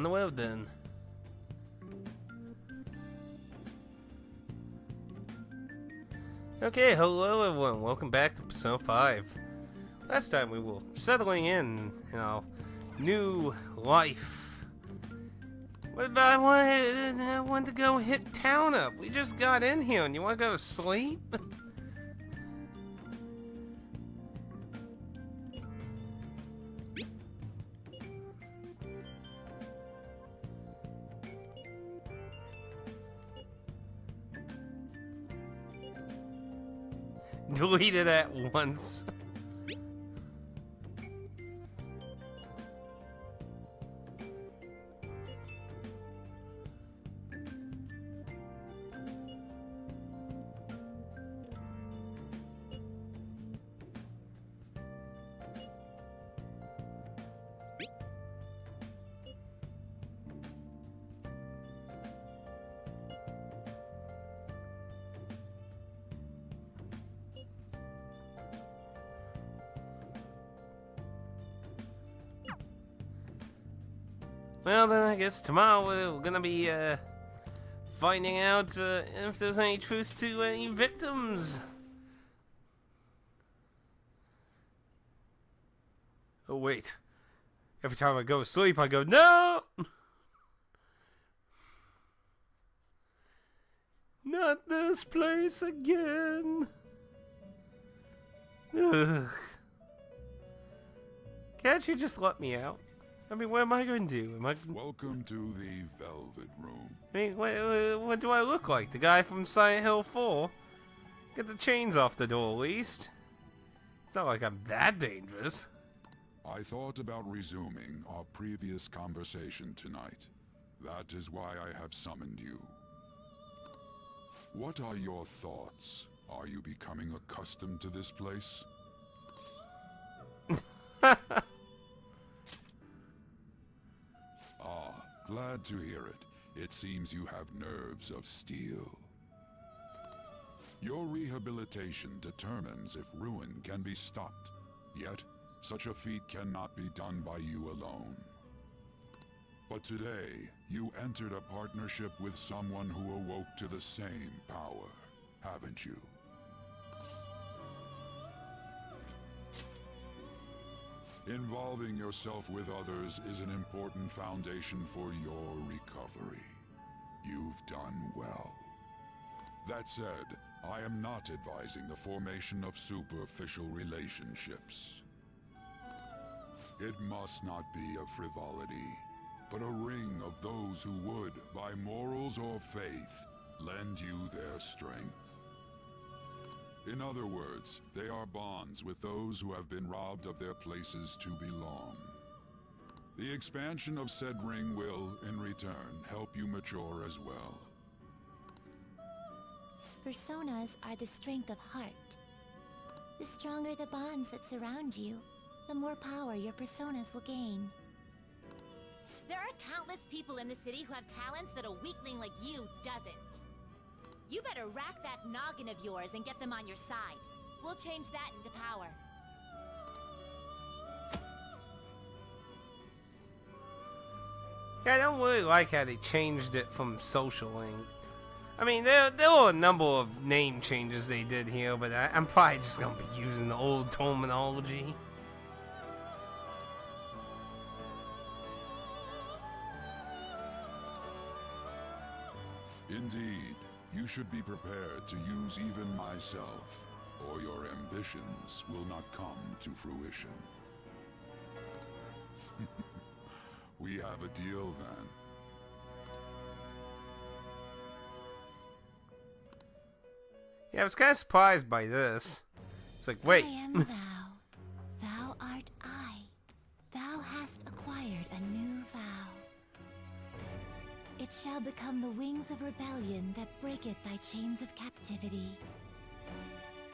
on the road then. Okay, hello everyone, welcome back to Persona 5. Last time we were settling in our new life. But I wanted to go hit town up. We just got in here and you want to go to sleep? Delete it at once. Well then, I guess tomorrow we're gonna be finding out if there's any truth to any victims. Oh wait, every time I go to sleep I go, no! Not this place again. Ugh. Can't you just let me out? I mean, what am I going to do? Welcome to the Velvet Room. I mean, what do I look like? The guy from Silent Hill 4? Get the chains off the door, at least. It's not like I'm that dangerous. I thought about resuming our previous conversation tonight. That is why I have summoned you. What are your thoughts? Are you becoming accustomed to this place? Glad to hear it. It seems you have nerves of steel. Your rehabilitation determines if ruin can be stopped. Yet, such a feat cannot be done by you alone. But today, you entered a partnership with someone who awoke to the same power, haven't you? Involving yourself with others is an important foundation for your recovery. You've done well. That said, I am not advising the formation of superficial relationships. It must not be a frivolity, but a ring of those who would, by morals or faith, lend you their strength. In other words, they are bonds with those who have been robbed of their places to belong. The expansion of said ring will, in return, help you mature as well. Personas are the strength of heart. The stronger the bonds that surround you, the more power your personas will gain. There are countless people in the city who have talents that a weakling like you doesn't. You better rack that noggin of yours and get them on your side. We'll change that into power. Yeah, I don't really like how they changed it from Social Link. I mean, there were a number of name changes they did here, but I'm probably just gonna be using the old terminology. Indeed. You should be prepared to use even myself, or your ambitions will not come to fruition. We have a deal then. Yeah, I was kind of surprised by this. It's like, wait. I am thou. Thou art I. Thou hast acquired a new vow. It shall become the wings of rebellion that breaketh thy chains of captivity.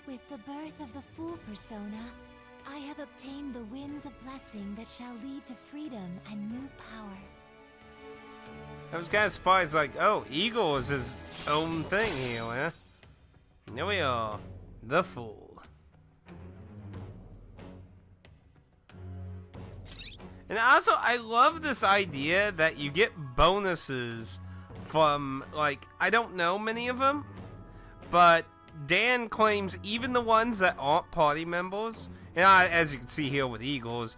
With the birth of the Fool persona, I have obtained the winds of blessing that shall lead to freedom and new power. I was kind of surprised, like, oh, Eagle is his own thing here, huh? Here we are, the Fool. And And also, I love this idea that you get bonuses from, like, I don't know many of them, but Dan claims even the ones that aren't party members. And as you can see here with Eagles,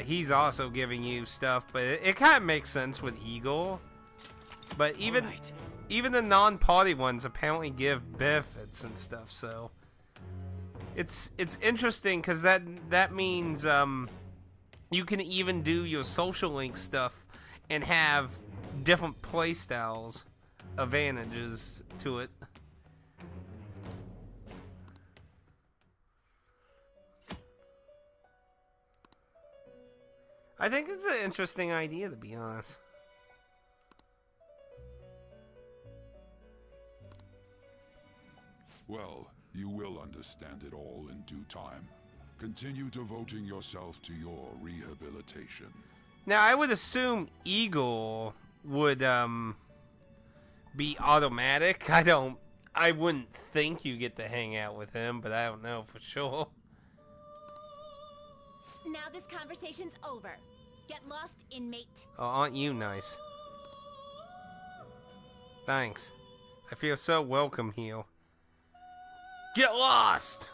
he's also giving you stuff, but it kind of makes sense with Eagle. But even the non-party ones apparently give benefits and stuff, so it's interesting because that means you can even do your social link stuff and have different playstyles advantages to it. I think it's an interesting idea, to be honest. Well, you will understand it all in due time. Continue devoting yourself to your rehabilitation. Now, I would assume Eagle would be automatic. I wouldn't think you get to hang out with him, but I don't know for sure. Now this conversation's over. Get lost, inmate. Oh, aren't you nice? Thanks. I feel so welcome here. Get lost!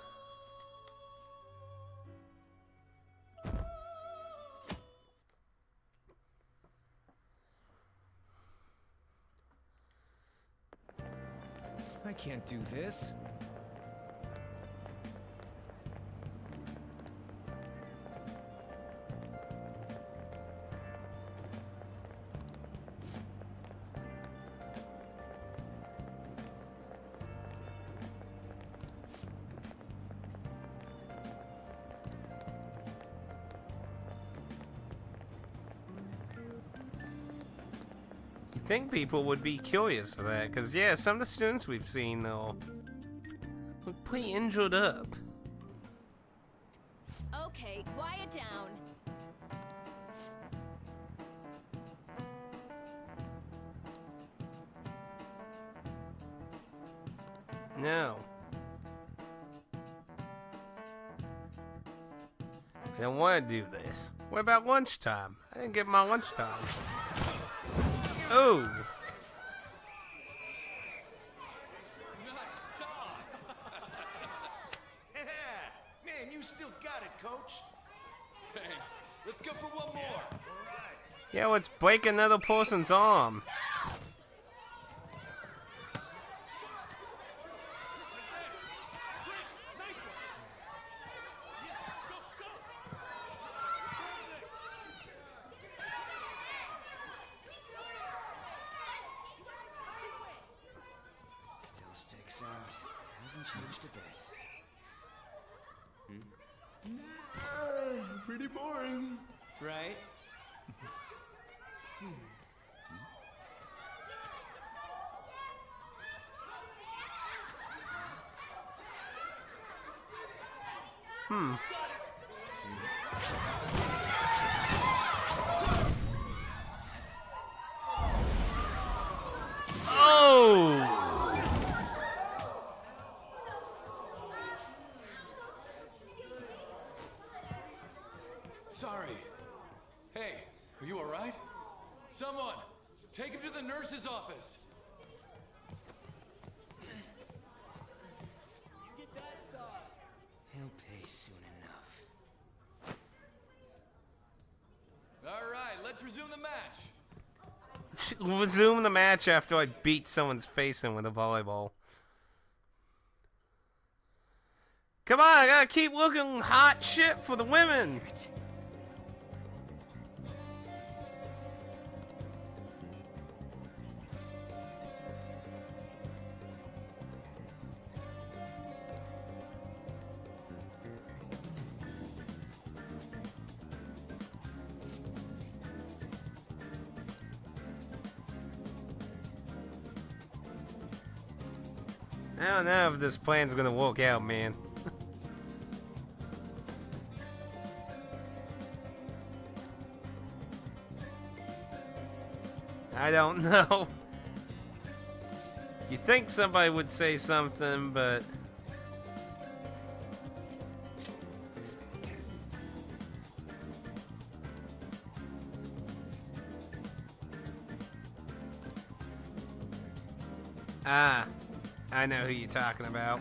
I can't do this. I think people would be curious of that, because yeah, some of the students we've seen though look pretty injured up. Okay, quiet down. No. I don't want to do this. What about lunchtime? I didn't get my lunchtime. Oh! Yeah, man, you still got it, coach. Thanks. Let's go for one more. Yeah, let's break another person's arm. Still sticks out. Hasn't changed a bit. Pretty boring. Right? Oh! Sorry. Hey, are you alright? Someone, take him to the nurse's office. He'll pay soon enough. Alright, let's resume the match. Resume the match after I beat someone's face in with a volleyball. Come on, I gotta keep looking hot shit for the women. I don't know if this plan's gonna work out, man. I don't know. You think somebody would say something, but Ah, I know who you're talking about.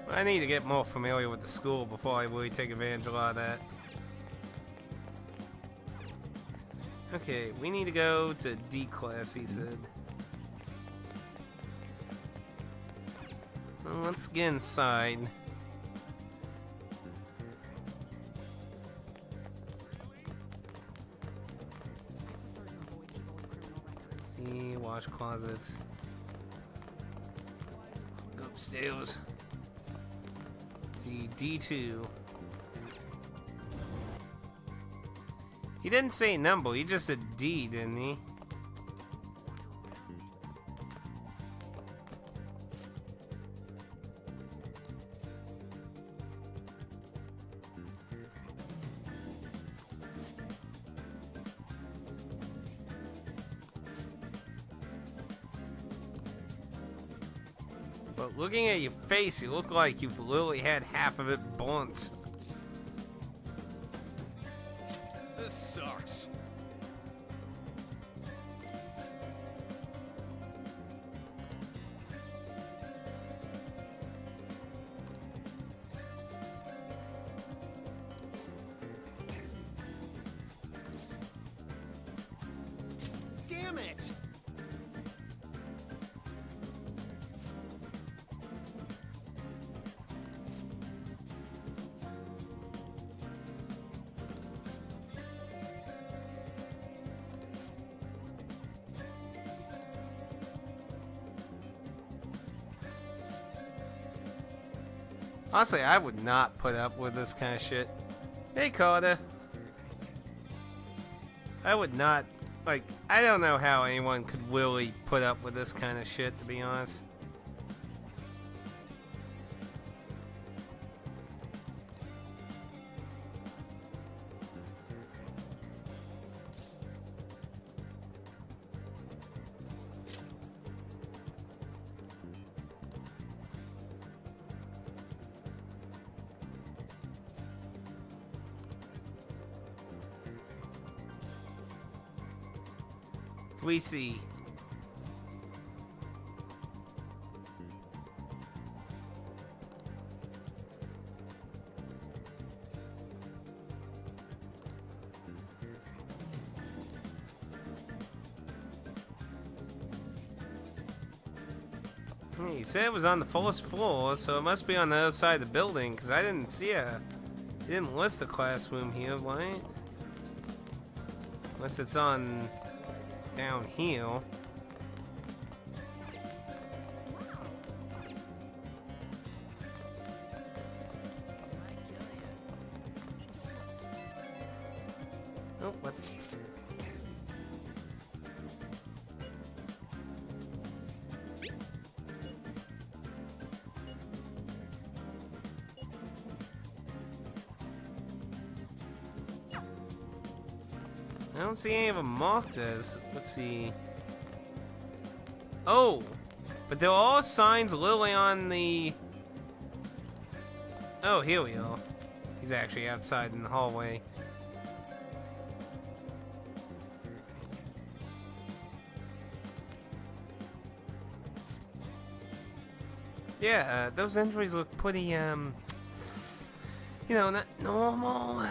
I need to get more familiar with the school before I really take advantage of a lot of that. Okay, we need to go to D class, he said. Well, let's get inside. See, wash closet. Go upstairs. See, D2. He didn't say number, he just said D, didn't he? But looking at your face, you look like you've literally had half of it burnt. This sucks. Damn it! Honestly, I would not put up with this kind of shit. Hey, Carter. I would not, like, I don't know how anyone could really put up with this kind of shit, to be honest. We see. He said it was on the first floor, so it must be on the other side of the building, because I didn't see a... He didn't list the classroom here, right? Unless it's on... down here. Oh, what's... I don't see any of them marked as. Let's see. Oh! But there are all signs literally on the... Oh, here we are. He's actually outside in the hallway. Yeah, those injuries look pretty, you know, not normal.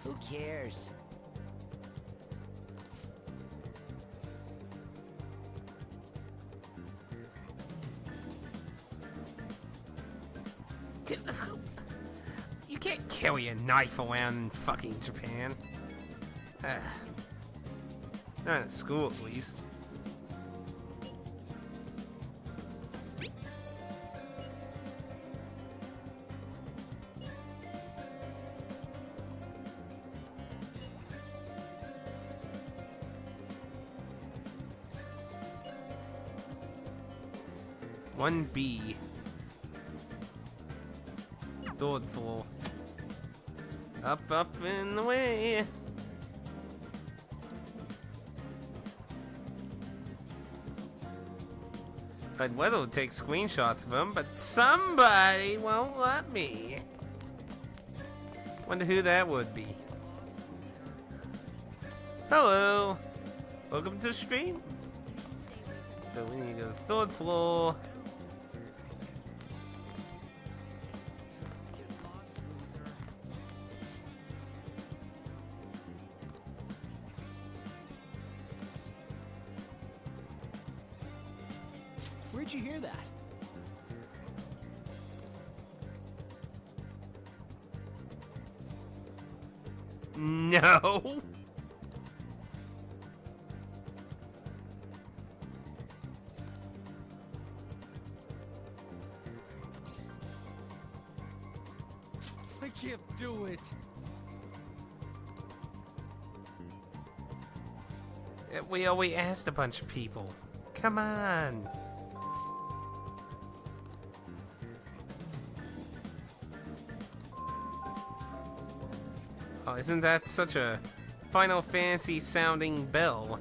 Who cares? You can't carry a knife around in fucking Japan. Not at school, at least. 1B. Third floor. Up, up, and away. I'd rather take screenshots of them, but somebody won't let me. Wonder who that would be. Hello. Welcome to the stream. So we need to go to the third floor. Where'd you hear that? No. I can't do it. We already asked a bunch of people. Come on. Oh, isn't that such a Final Fantasy sounding bell?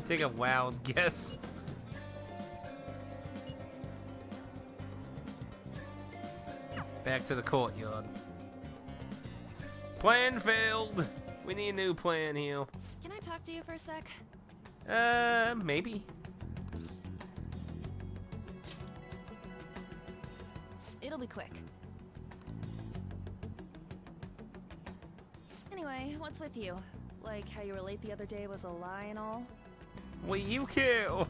Take a wild guess. Back to the courtyard. Plan failed. We need a new plan here. Can I talk to you for a sec? Maybe. It'll be quick. Anyway, what's with you? Like how you were late the other day was a lie and all? Will you kill?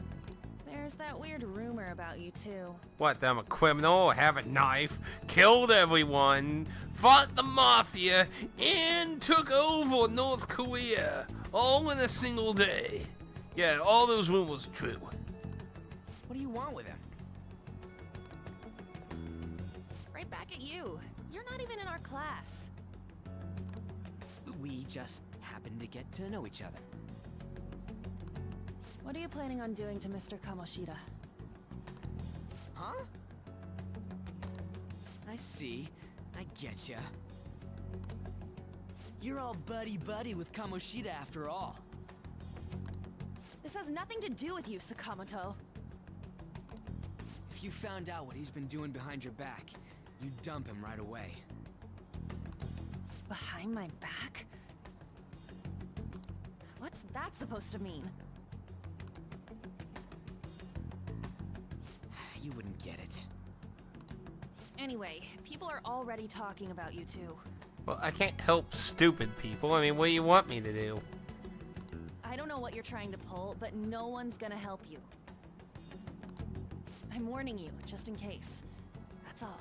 There's that weird rumor about you too. What, that I'm a criminal, have a knife, killed everyone, fought the mafia, and took over North Korea, all in a single day. Yeah, all those rumors are true. What do you want with him? Right back at you. You're not even in our class. We just happened to get to know each other. What are you planning on doing to Mr. Kamoshida? Huh? I see. I getcha. You're all buddy-buddy with Kamoshida after all. This has nothing to do with you, Sakamoto. If you found out what he's been doing behind your back, you'd dump him right away. Behind my back? What's that supposed to mean? You wouldn't get it. Anyway, people are already talking about you two. Well, I can't help stupid people. I mean, what do you want me to do? I don't know what you're trying to pull, but no one's gonna help you. I'm warning you, just in case. That's all.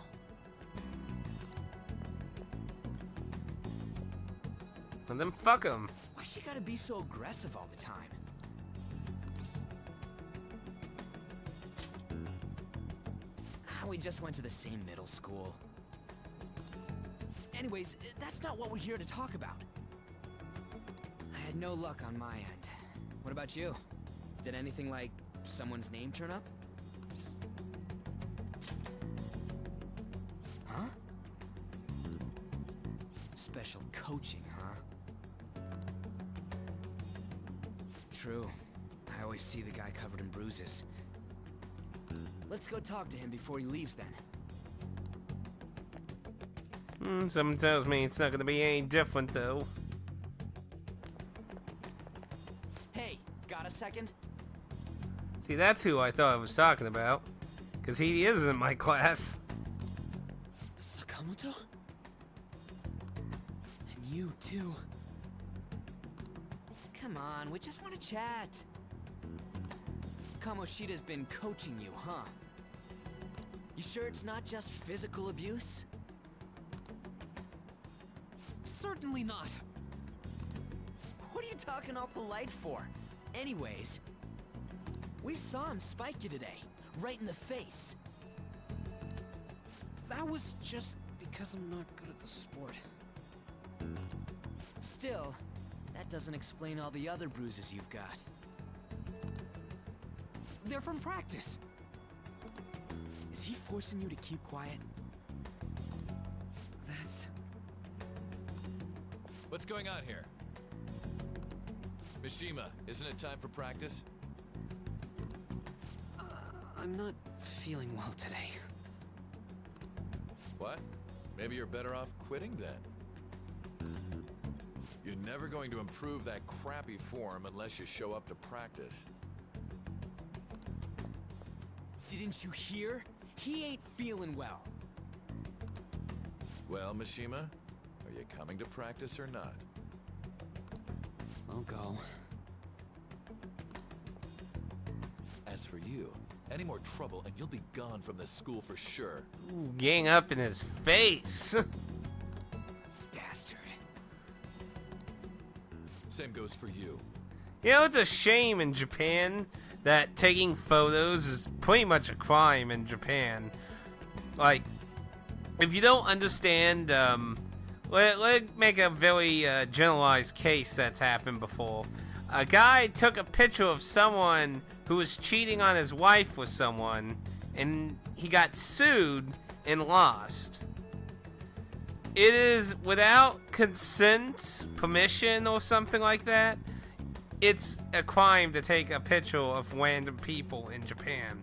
Well, then fuck 'em. Why she gotta be so aggressive all the time? We just went to the same middle school. Anyways, that's not what we're here to talk about. I had no luck on my end. What about you? Did anything like someone's name turn up? Huh? Special coaching, huh? True. I always see the guy covered in bruises. Let's go talk to him before he leaves then. Someone tells me it's not gonna be any different though. Hey, got a second? See, that's who I thought I was talking about. Cause he is in my class. Sakamoto? And you too. Come on, we just want to chat. Kamoshida's been coaching you, huh? You sure it's not just physical abuse? Certainly not. What are you talking all polite for? Anyways, we saw him spike you today, right in the face. That was just because I'm not good at the sport. Still, That doesn't explain all the other bruises you've got. They're from practice. Is he forcing you to keep quiet? That's... What's going on here? Mishima, isn't it time for practice? I'm not feeling well today. What? Maybe you're better off quitting then. You're never going to improve that crappy form unless you show up to practice. Didn't you hear? He ain't feeling well. Well, Mishima, are you coming to practice or not? I'll go. As for you, any more trouble and you'll be gone from this school for sure. Ooh, gang up in his face. Bastard. Same goes for you. You know, it's a shame in Japan that taking photos is pretty much a crime in Japan. Like, if you don't understand, let's make a very generalized case that's happened before. A guy took a picture of someone who was cheating on his wife with someone, and he got sued and lost. It is without consent, permission, or something like that. It's a crime to take a picture of random people in Japan.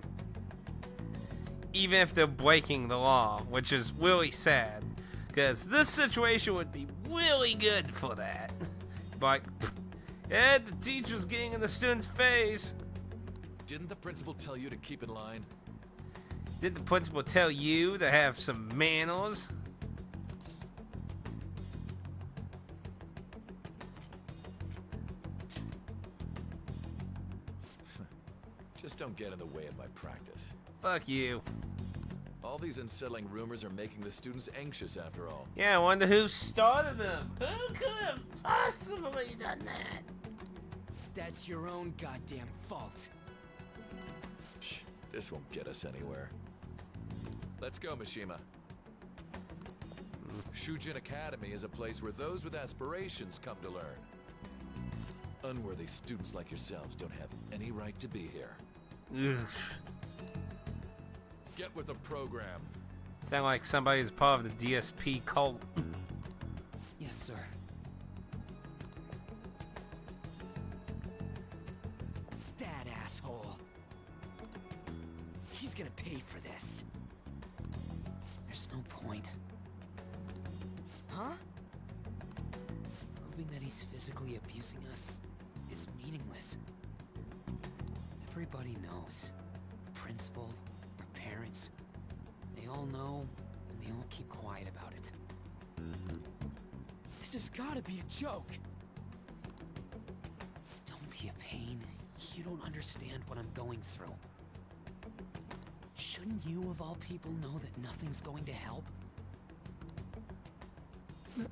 Even if they're breaking the law, which is really sad. Because this situation would be really good for that. Like, yeah, the teacher's getting in the student's face. Didn't the principal tell you to keep in line? Did the principal tell you to have some manners? Just don't get in the way of my practice. Fuck you. All these unsettling rumors are making the students anxious after all. Yeah, I wonder who started them. Who could have possibly done that? That's your own goddamn fault. This won't get us anywhere. Let's go, Mishima. Shujin Academy is a place where those with aspirations come to learn. Unworthy students like yourselves don't have any right to be here. Ugh. Get with the program. Sound like somebody's part of the DSP cult. Yes, sir. That asshole. He's gonna pay for this. There's no point. Huh? Proving that he's physically abusing us is meaningless. Everybody knows. The principal, our parents, they all know, and they all keep quiet about it. This has gotta be a joke! Don't be a pain. You don't understand what I'm going through. Shouldn't you, of all people, know that nothing's going to help? Damn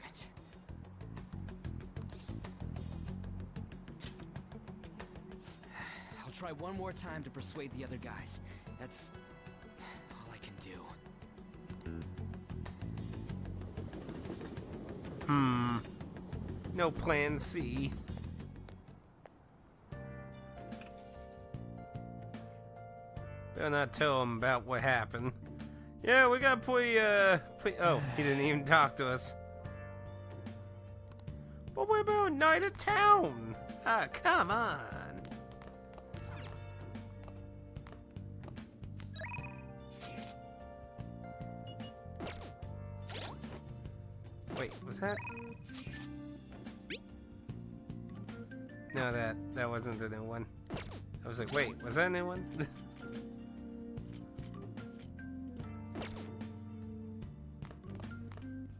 it. I'll try one more time to persuade the other guys. That's all I can do. No plan C. Better not tell him about what happened. Yeah, we got oh, he didn't even talk to us. But we're about night of town. Ah, come on. Wait, was that? No, that wasn't the new one. I was like, wait, was that a new one?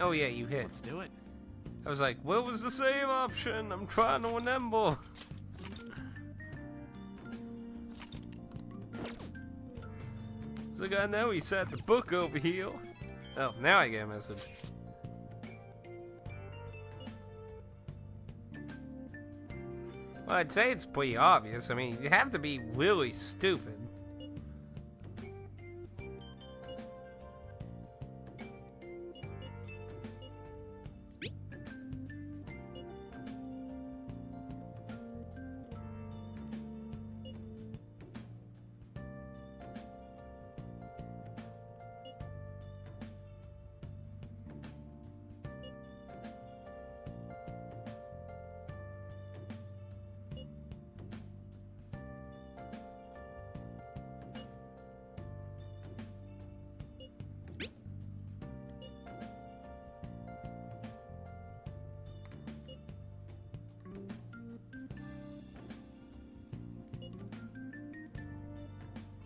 Oh yeah, you hit. Let's do it. I was like, what was the save option? I'm trying to remember. So I know he set the book over here. Oh, now I get a message. Well, I'd say it's pretty obvious. I mean, you have to be really stupid.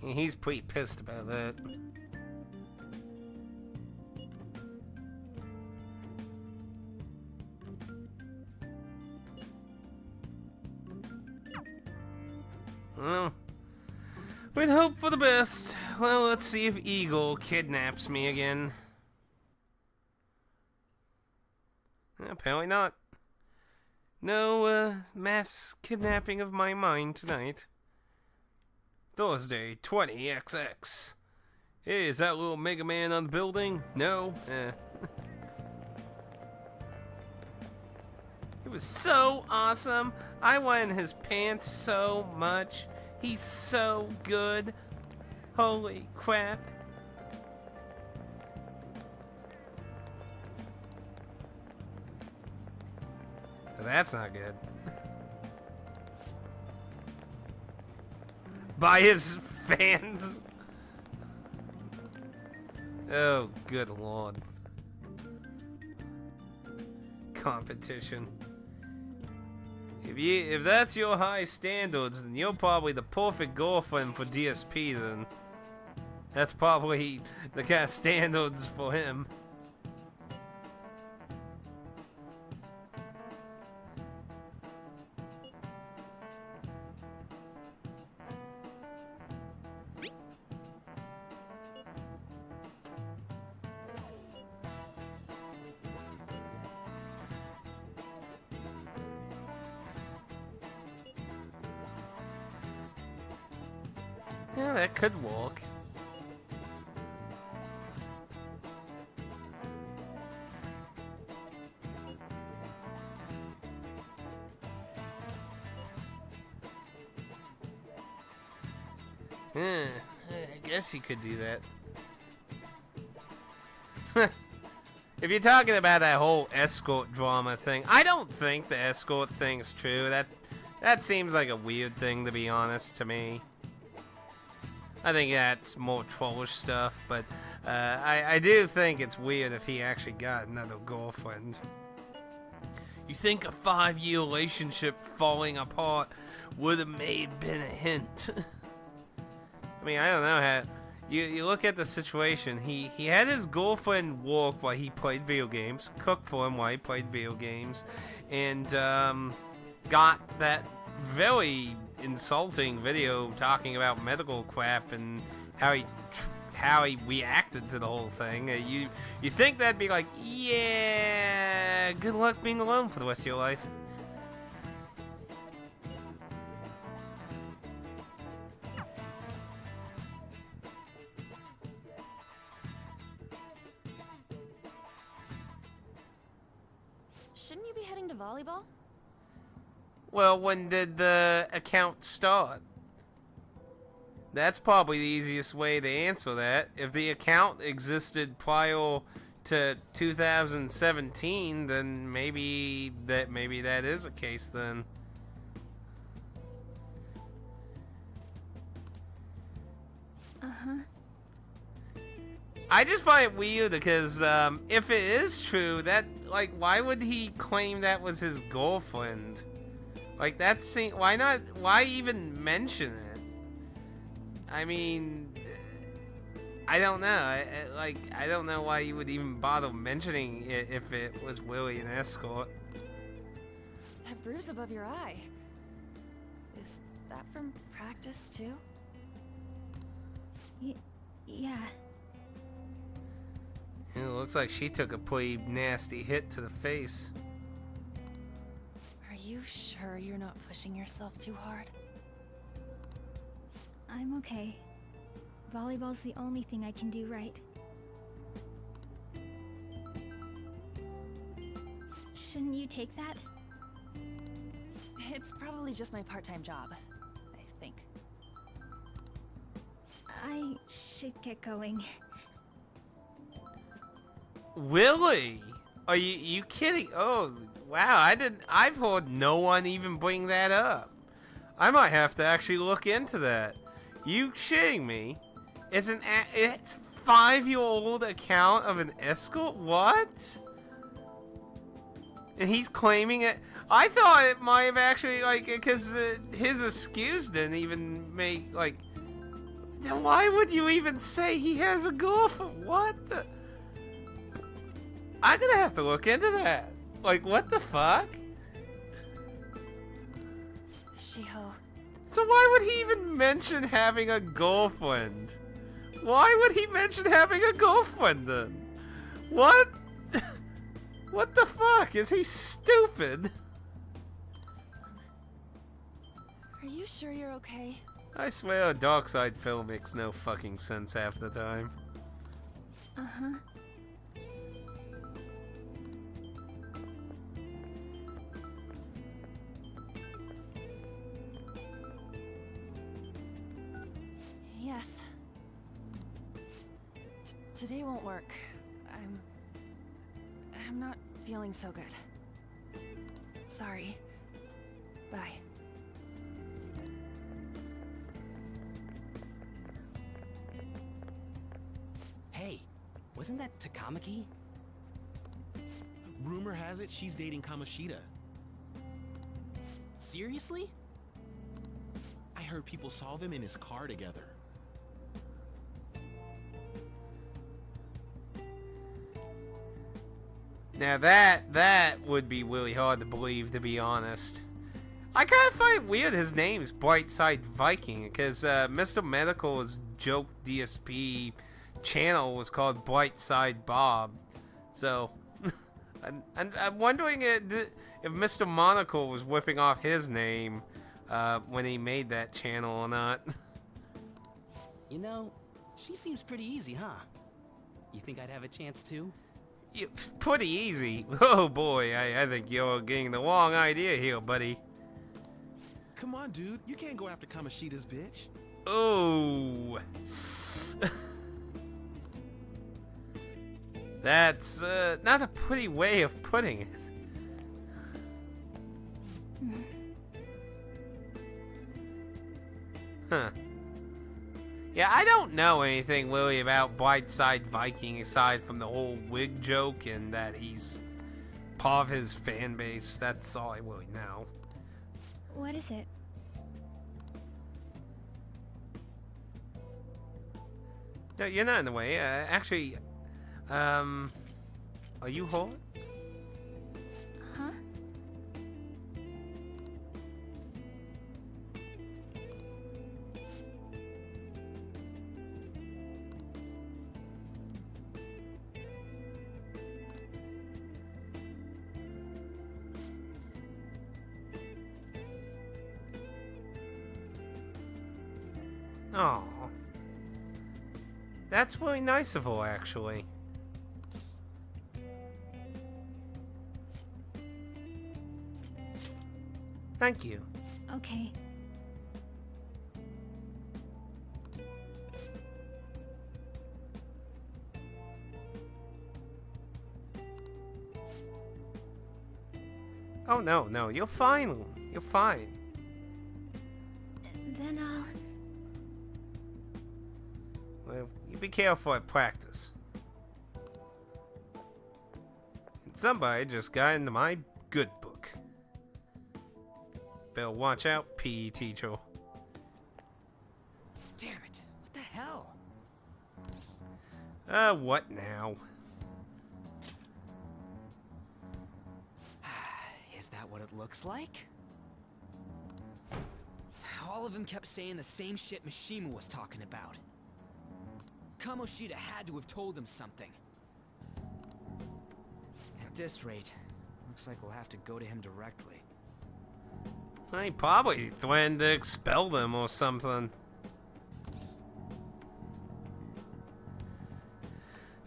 He's pretty pissed about that. Well, we'd hope for the best. Well, let's see if Eagle kidnaps me again. Apparently not. No, mass kidnapping of my mind tonight. Thursday, 20XX. Hey, is that little Mega Man on the building? No? It was so awesome. I wanted his pants so much. He's so good. Holy crap. That's not good. By his fans. Oh, good lord. Competition. If that's your high standards, then you're probably the perfect girlfriend for DSP then. That's probably the kind of standards for him. Yeah, that could work. I guess you could do that. If you're talking about that whole escort drama thing, I don't think the escort thing's true. That seems like a weird thing, to be honest, to me. I think that's more trollish stuff, but I do think it's weird if he actually got another girlfriend. You think a 5-year relationship falling apart would have been a hint? I mean, I don't know how. You look at the situation. He had his girlfriend work while he played video games, cook for him while he played video games, and got that very insulting video talking about medical crap and how he reacted to the whole thing. You think that'd be like, yeah, good luck being alone for the rest of your life. Shouldn't you be heading to volleyball? Well, when did the account start? That's probably the easiest way to answer that. If the account existed prior to 2017, then maybe that is a case then. I just find it weird because if it is true, that why would he claim that was his girlfriend? Like that's why not? Why even mention it? I mean, I don't know. I don't know why you would even bother mentioning it if it was really an escort. That bruise above your eye. Is that from practice too? Yeah. It looks like she took a pretty nasty hit to the face. Are you sure you're not pushing yourself too hard? I'm okay. Volleyball's the only thing I can do right. Shouldn't you take that? It's probably just my part-time job, I think. I should get going. Really? Are you kidding? Oh, wow. I've heard no one even bring that up. I might have to actually look into that. You shitting me? It's 5-year-old account of an escort? What? And he's claiming it. I thought it might have actually, because his excuse didn't even make, Then why would you even say he has a girlfriend? What the? I'm gonna have to look into that. Like, what the fuck? Shiho. So why would he even mention having a girlfriend? Why would he mention having a girlfriend then? What? What the fuck? Is he stupid? Are you sure you're okay? I swear a dark side film makes no fucking sense half the time. Uh-huh. Yes. Today won't work. I'm not feeling so good. Sorry. Bye. Hey, wasn't that Takamaki? Rumor has it she's dating Kamoshida. Seriously? I heard people saw them in his car together. Now that would be really hard to believe, to be honest. I kind of find it weird his name's Brightside Viking, because Mr. Medical's joke DSP channel was called Brightside Bob. So, I'm wondering if Mr. Monocle was whipping off his name when he made that channel or not. You know, she seems pretty easy, huh? You think I'd have a chance too? Pretty easy. Oh boy, I think you're getting the wrong idea here, buddy. Come on, dude. You can't go after Kamoshida's bitch. Oh. That's not a pretty way of putting it. Huh. Yeah, I don't know anything really about Brightside Viking aside from the whole wig joke and that he's part of his fan base. That's all I really know. What is it? No, you're not in the way. Actually, are you home? Huh? Oh, that's really nice of her, actually. Thank you. Okay. Oh, no, you're fine. You're fine. Then I'll... Well, you be careful at practice. And somebody just got into my good book. Better watch out, PE teacher. Damn it. What the hell? What now? Is that what it looks like? All of them kept saying the same shit Mishima was talking about. Kamoshida had to have told him something. At this rate, looks like we'll have to go to him directly. He probably threatened to expel them or something.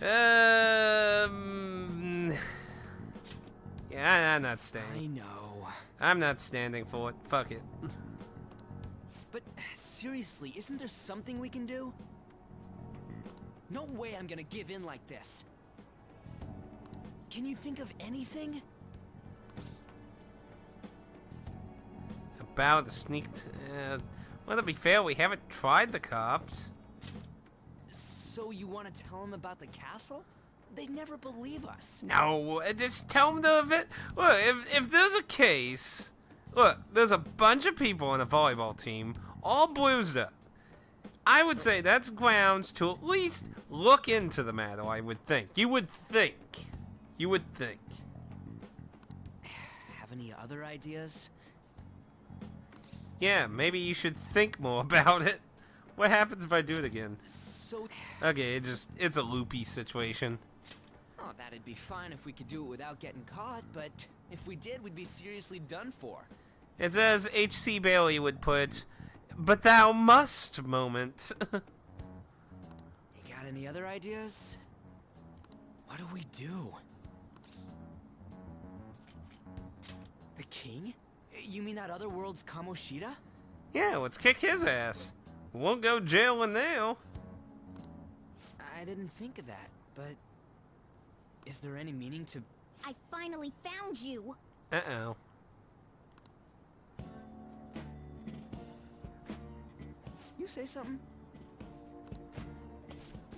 Yeah, I'm not staying. I know. I'm not standing for it. Fuck it. But seriously, isn't there something we can do? No way I'm gonna give in like this. Can you think of anything? About the sneaked. Well, to be fair, we haven't tried the cops. So you want to tell them about the castle? They'd never believe us. No, just tell them to event. Look, if there's a case, look, there's a bunch of people on the volleyball team, all bruised up. I would say that's grounds to at least look into the matter, I would think. You would think. You would think. Have any other ideas? Yeah, maybe you should think more about it. What happens if I do it again? So... Okay, it's a loopy situation. Oh, that'd be fine if we could do it without getting caught, but if we did, we'd be seriously done for. It's as H.C. Bailey would put, "But thou must" moment. You got any other ideas? What do we do? The king? You mean that other world's Kamoshida? Yeah, let's kick his ass. Won't go jailing now. I didn't think of that, but... is there any meaning to... I finally found you! Uh-oh. You say something?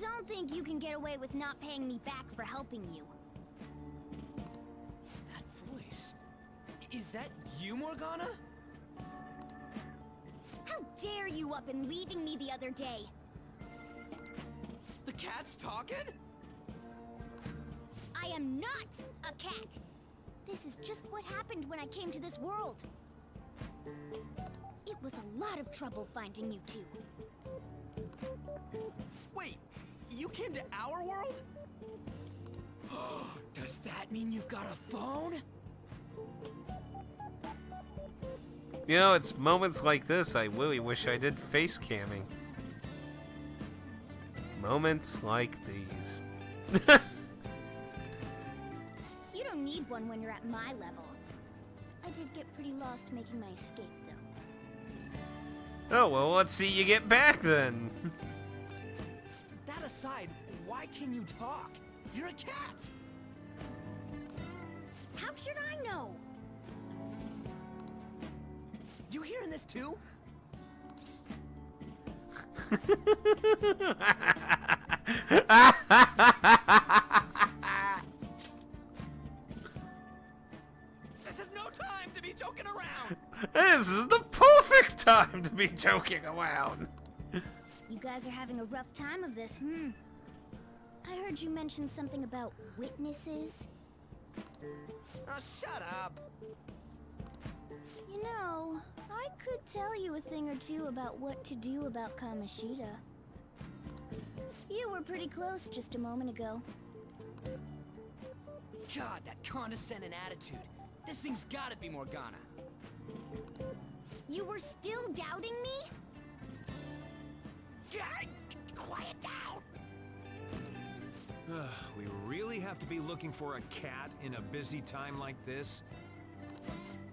Don't think you can get away with not paying me back for helping you. That voice... is that you, Morgana? How dare you up and leaving me the other day? The cat's talking? I am not a cat! This is just what happened when I came to this world. It was a lot of trouble finding you two. Wait, you came to our world? Does that mean you've got a phone? You know, it's moments like this I really wish I did face camming. Moments like these. You don't need one when you're at my level. I did get pretty lost making my escape, though. Oh, well, let's see you get back then. That aside, why can you talk? You're a cat! How should I know? You hearing this too? This is no time to be joking around! This is the perfect time to be joking around. You guys are having a rough time of this, I heard you mention something about witnesses. Oh, shut up! You know, I could tell you a thing or two about what to do about Kamoshida. You were pretty close just a moment ago. God, that condescending attitude. This thing's gotta be Morgana. You were still doubting me? Quiet down! We really have to be looking for a cat in a busy time like this?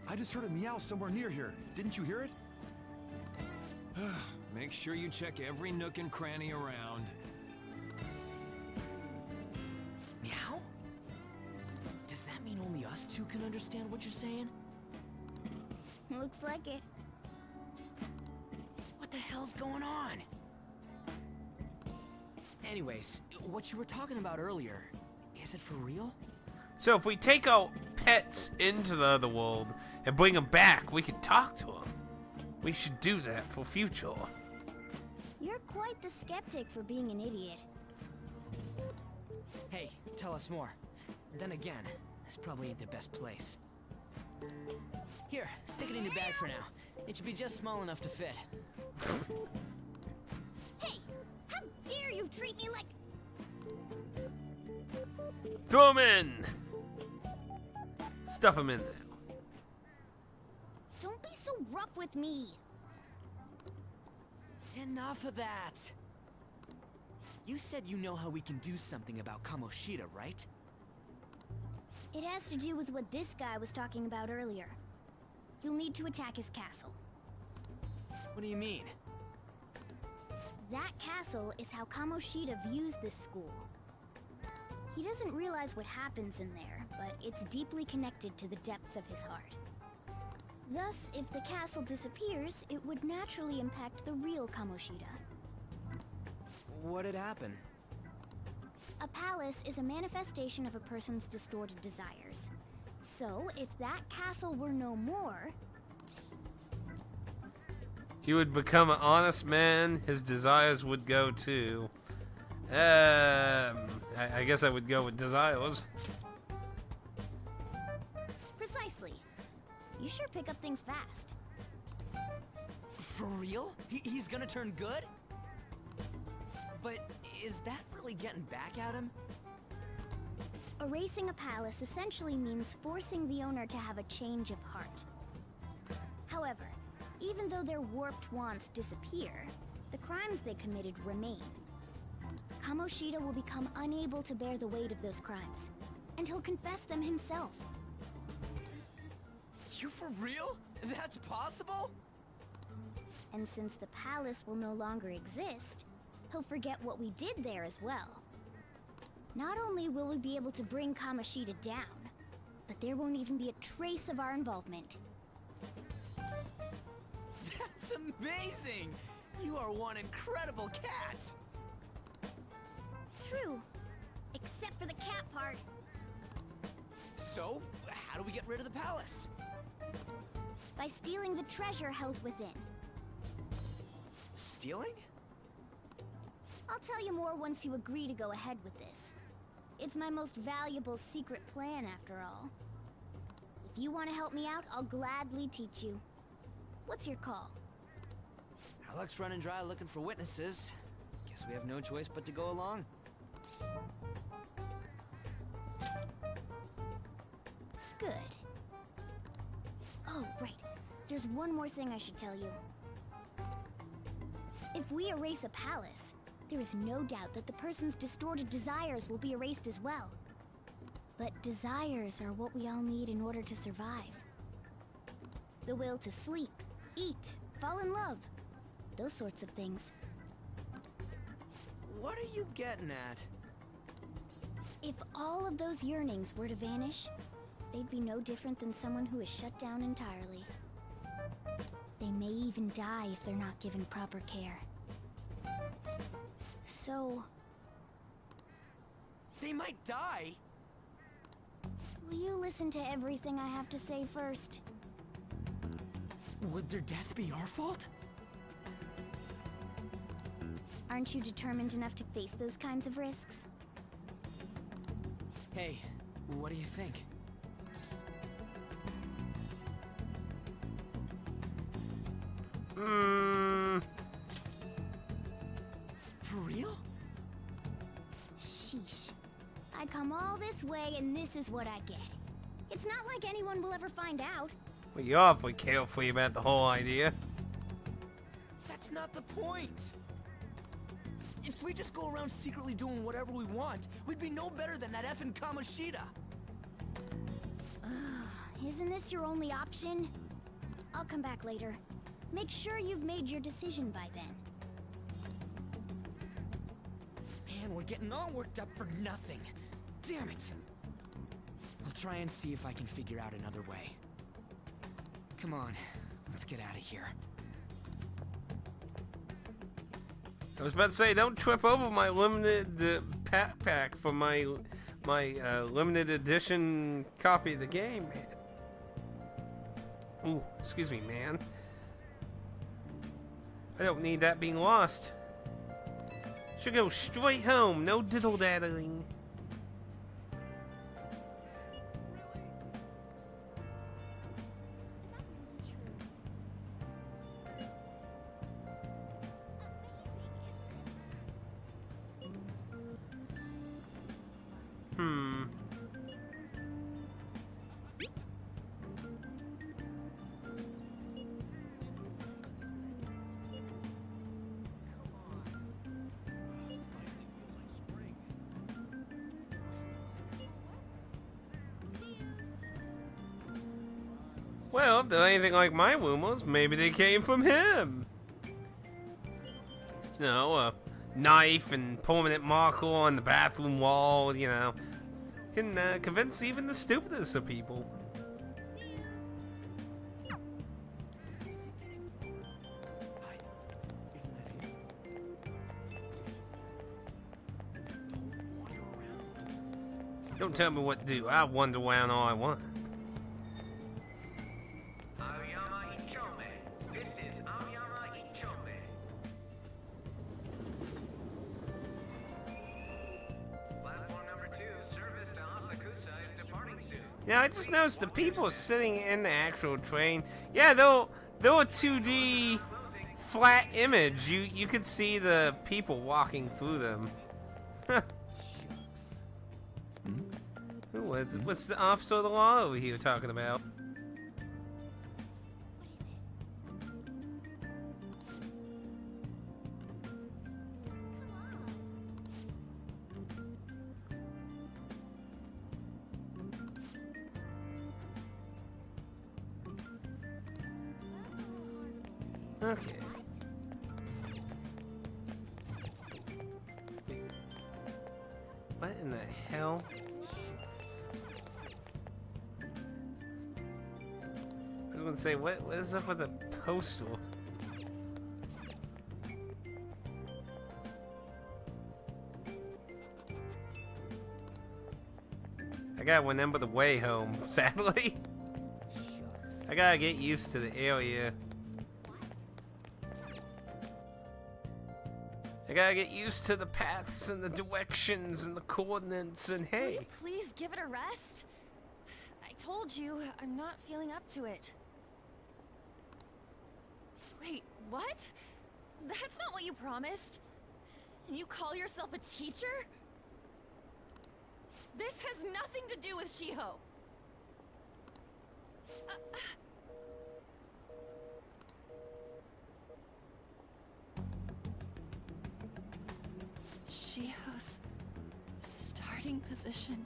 I just heard a meow somewhere near here. Didn't you hear it? Make sure you check every nook and cranny around. Meow? Does that mean only us two can understand what you're saying? Looks like it. What the hell's going on? Anyways, what you were talking about earlier, is it for real? So if we take our pets into the other world and bring them back, we can talk to them. We should do that for future. You're quite the skeptic for being an idiot. Hey, tell us more. Then again, this probably ain't the best place. Here, stick it in your bag for now. It should be just small enough to fit. Hey, how dare you treat me like... Throw them in! Stuff them in there. Don't be so rough with me. Enough of that. You said you know how we can do something about Kamoshida, right? It has to do with what this guy was talking about earlier. You'll need to attack his castle. What do you mean? That castle is how Kamoshida views this school. He doesn't realize what happens in there, but it's deeply connected to the depths of his heart. Thus, if the castle disappears, it would naturally impact the real Kamoshida. What'd happen? A palace is a manifestation of a person's distorted desires. So, if that castle were no more... He would become an honest man. His desires would go too. I guess I would go with desires. Precisely. You sure pick up things fast. For real? He's gonna turn good? But is that really getting back at him? Erasing a palace essentially means forcing the owner to have a change of heart. However, even though their warped wants disappear, the crimes they committed remain. Kamoshida will become unable to bear the weight of those crimes, and he'll confess them himself. You for real? That's possible? And since the palace will no longer exist, he'll forget what we did there as well. Not only will we be able to bring Kamoshida down, but there won't even be a trace of our involvement. That's amazing! You are one incredible cat! True. Except for the cat part. So, how do we get rid of the palace? By stealing the treasure held within. Stealing? I'll tell you more once you agree to go ahead with this. It's my most valuable secret plan, after all. If you want to help me out, I'll gladly teach you. What's your call? Our luck's running dry looking for witnesses. Guess we have no choice but to go along. Good. Oh, right. There's one more thing I should tell you. If we erase a palace, there is no doubt that the person's distorted desires will be erased as well. But desires are what we all need in order to survive. The will to sleep, eat, fall in love. Those sorts of things. What are you getting at? If all of those yearnings were to vanish, they'd be no different than someone who is shut down entirely. They may even die if they're not given proper care. So... They might die? will you listen to everything I have to say first? Would their death be our fault? Aren't you determined enough to face those kinds of risks? Hey, what do you think? For real? Sheesh. I come all this way and this is what I get. It's not like anyone will ever find out. Well, you're awfully careful about the whole idea. That's not the point. If we just go around secretly doing whatever we want, we'd be no better than that effing Kamoshida. Isn't this your only option? I'll come back later. Make sure you've made your decision by then. Man, we're getting all worked up for nothing. Damn it. I'll try and see if I can figure out another way. Come on, let's get out of here. I was about to say, don't trip over my limited pack for my limited edition copy of the game, man. Ooh, excuse me, man. I don't need that being lost. Should go straight home, no diddle-daddling. Well, if they're anything like my rumors, maybe they came from him. You know, a knife and permanent marker on the bathroom wall, you know. Can convince even the stupidest of people. Don't tell me what to do. I'll wander around all I want. This is Aoyama Yeah, I just noticed the people sitting in the actual train. Yeah, they'll a 2D flat image. You could see the people walking through them. Ooh, what's the officer of the law over here talking about? Okay. Wait. What in the hell? I was gonna say, what is up with the postal? I gotta remember the way home, sadly. I gotta get used to the area. I gotta get used to the paths and the directions and the coordinates and Will hey. you please give it a rest? I told you, I'm not feeling up to it. Wait, what? That's not what you promised. And you call yourself a teacher? This has nothing to do with Shiho. Shiho's starting position.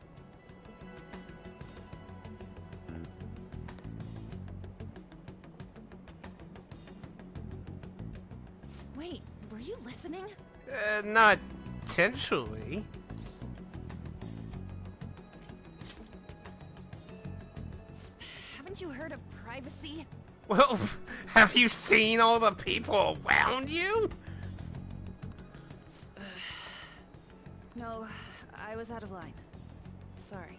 Wait, were you listening? Not intentionally. Haven't you heard of privacy? Well, have you seen all the people around you? No, I was out of line. Sorry.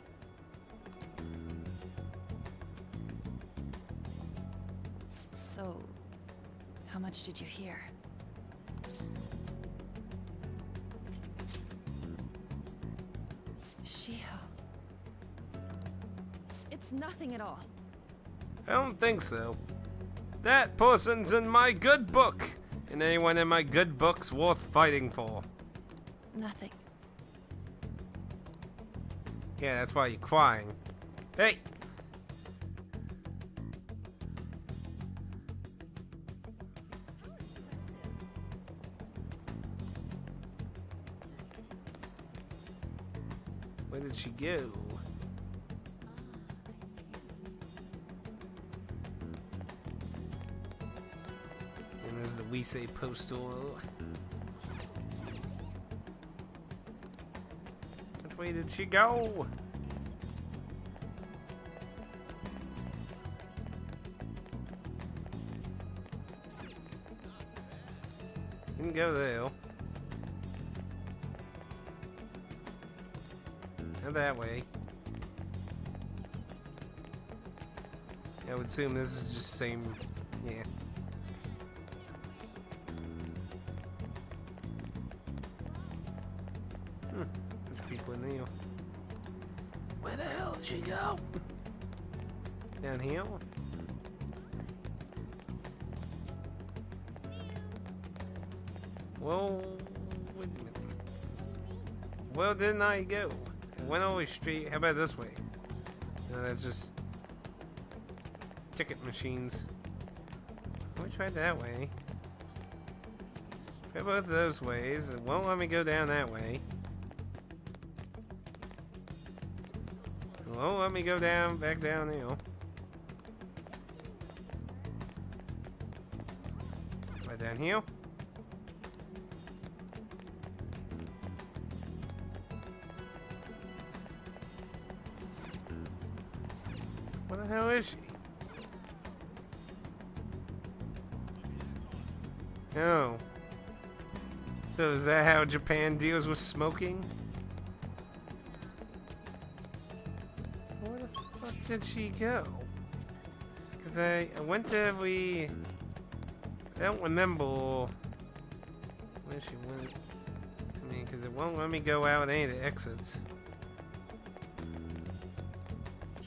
So, how much did you hear? Shiho. It's nothing at all. I don't think so. That person's in my good book, and anyone in my good book's worth fighting for. Nothing. Yeah, that's why you're crying. Hey! Where did she go? And there's the We Say Postal. Which way did she go? Didn't go there. Not that way. I would assume this is just same. Yeah. There's people in there. Where the hell did she go? Down here? Well, wait a minute. Well, didn't I go? I went all the way straight. How about this way? No, that's just ticket machines. We tried that way. Try both of those ways. It won't let me go down that way. It won't let me go down, back down the hill. Right down here. Where the hell is she? Oh. So is that how Japan deals with smoking? Where the fuck did she go? Because I went to every... I don't remember where she went. I mean, because it won't let me go out any of the exits.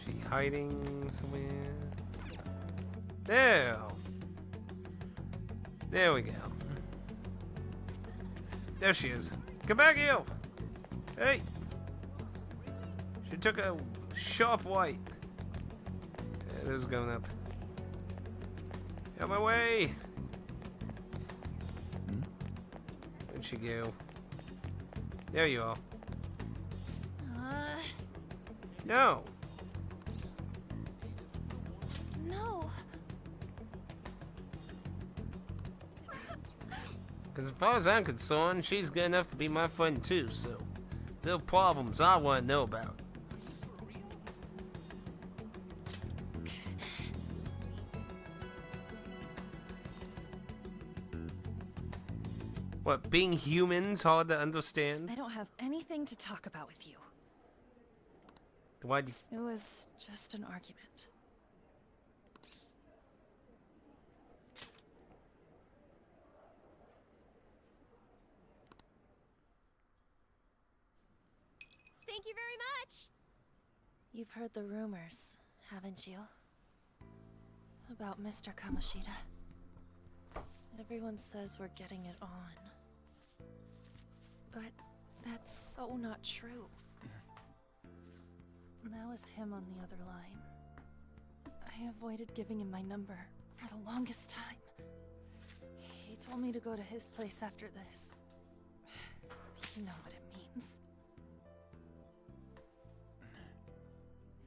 She hiding somewhere? There. There we go. There she is. Come back here. Hey. She took a sharp white. Yeah, this is going up. Out my way. Where'd she go? There you are. No. No. Because as far as I'm concerned, she's good enough to be my friend too, so there are problems I want to know about. What, being human's hard to understand? I don't have anything to talk about with you. Why'd you... It was just an argument. Thank you very much! You've heard the rumors, haven't you? About Mr. Kamoshida. Everyone says we're getting it on. But that's so not true. That was him on the other line. I avoided giving him my number for the longest time. He told me to go to his place after this. You know what it means.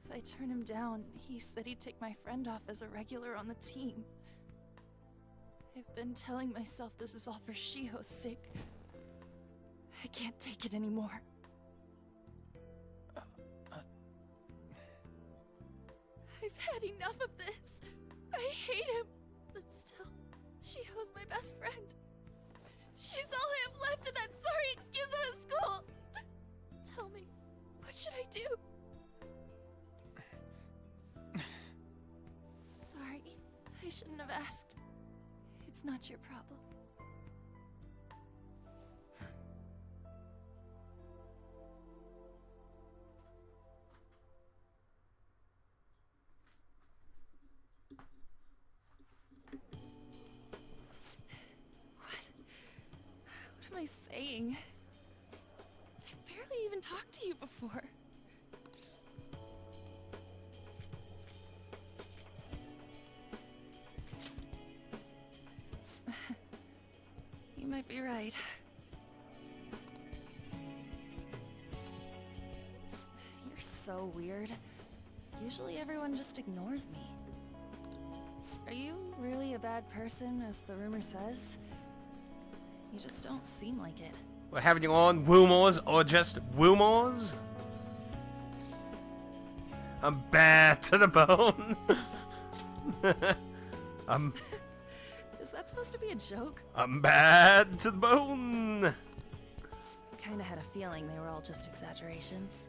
If I turn him down, he said he'd take my friend off as a regular on the team. I've been telling myself this is all for Shiho's sake. I can't take it anymore. I've had enough of this. I hate him. But still, Shiho's my best friend. She's all I have left in that sorry excuse of a school. Tell me, what should I do? Sorry, I shouldn't have asked. It's not your problem. What am I saying? I've barely even talked to you before. You might be right. You're so weird. Usually everyone just ignores me. Are you really a bad person, as the rumor says? You just don't seem like it. We're having you on rumors or just rumors? I'm bad to the bone. Is that supposed to be a joke? I'm bad to the bone. Kinda had a feeling they were all just exaggerations.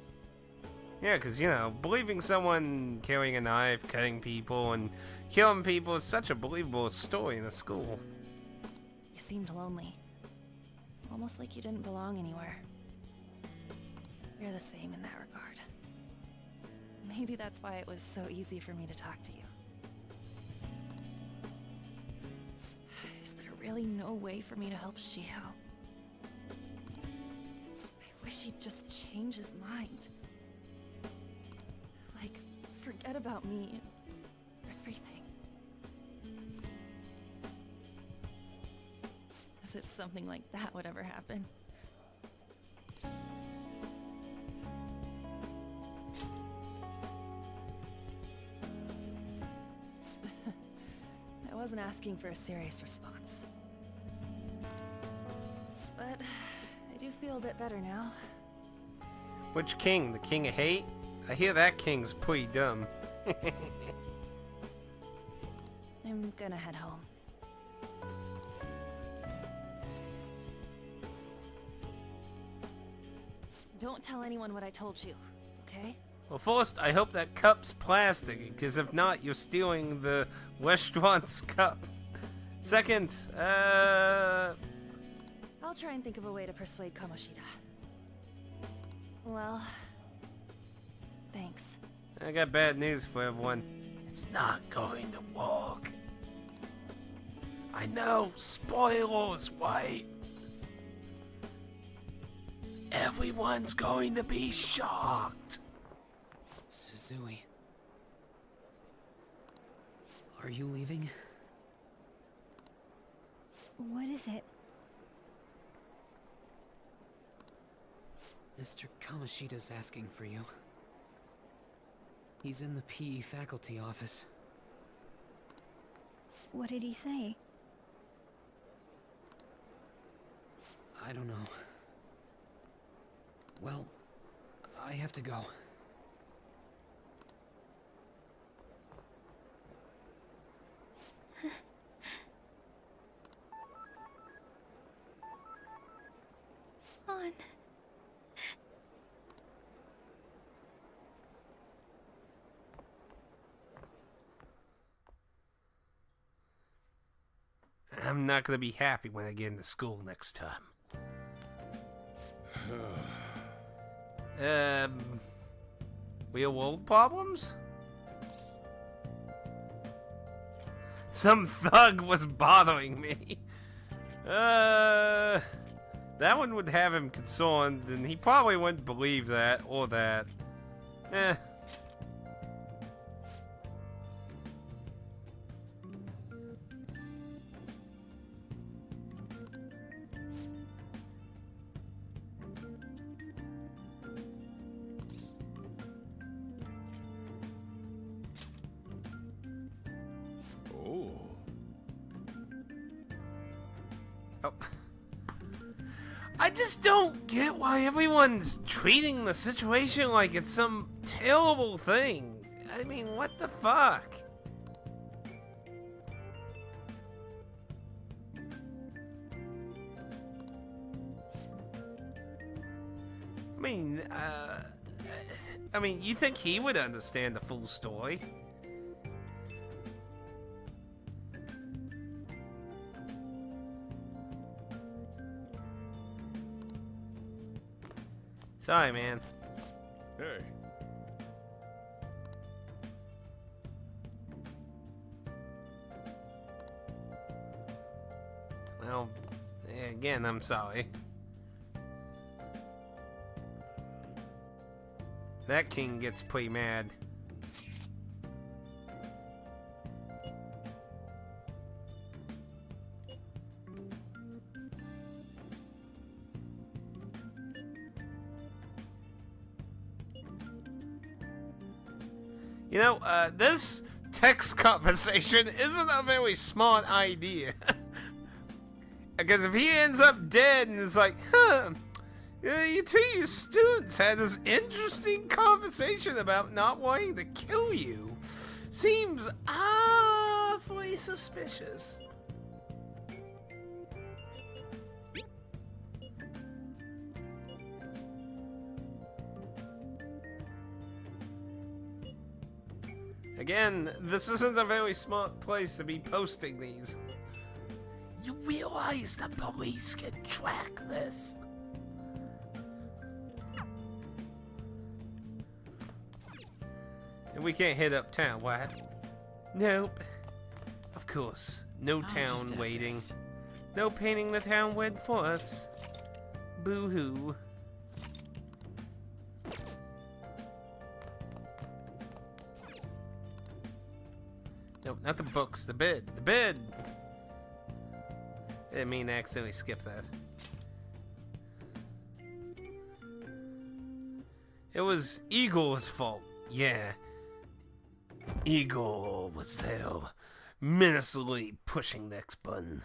Yeah, because, you know, believing someone carrying a knife, cutting people, and killing people is such a believable story in a school. You seemed lonely. Almost like you didn't belong anywhere. You're the same in that regard. Maybe that's why it was so easy for me to talk to you. Is there really no way for me to help Shiho? I wish he'd just change his mind. Like, forget about me and everything. As if something like that would ever happen. I wasn't asking for a serious response. But I do feel a bit better now. Which king? The king of hate? I hear that king's pretty dumb. I'm gonna head home. Don't tell anyone what I told you, okay? Well, first, I hope that cup's plastic, because if not, you're stealing the restaurant's cup. Second, I'll try and think of a way to persuade Kamoshida. Well, thanks. I got bad news for everyone. It's not going to work. I know, spoilers, right? Everyone's going to be shocked. Suzui. Are you leaving? What is it? Mr. Kamoshida's asking for you. He's in the PE faculty office. What did he say? I don't know. Well, I have to go. On. I'm not gonna be happy when I get into school next time. Real world problems? Some thug was bothering me. That one would have him concerned, and he probably wouldn't believe that or that. Eh. Oh. I just don't get why everyone's treating the situation like it's some terrible thing. I mean, what the fuck? I mean, you think he would understand the full story? Sorry, man. Hey. Well, again, I'm sorry. That king gets pretty mad. You know, this text conversation isn't a very smart idea. Because if he ends up dead and it's like, you two students had this interesting conversation about not wanting to kill you. Seems awfully suspicious. Again, this isn't a very smart place to be posting these. You realize the police can track this? And we can't hit uptown, what? Nope. Of course, no town waiting. No painting the town red for us. Boo-hoo. No, not the books, the bed. The bed! I didn't mean to accidentally skip that. It was Igor's fault. Yeah. Igor was there, menacingly pushing the X button.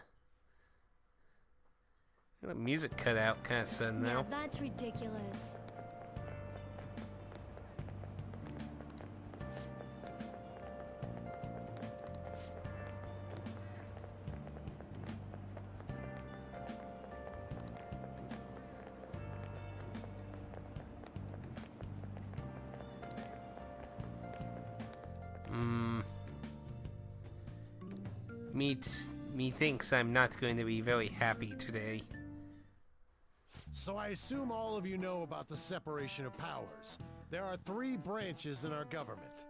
The music cut out kind of sudden now. That's ridiculous. Me thinks I'm not going to be very happy today. So I assume all of you know about the separation of powers. There are 3 branches in our government.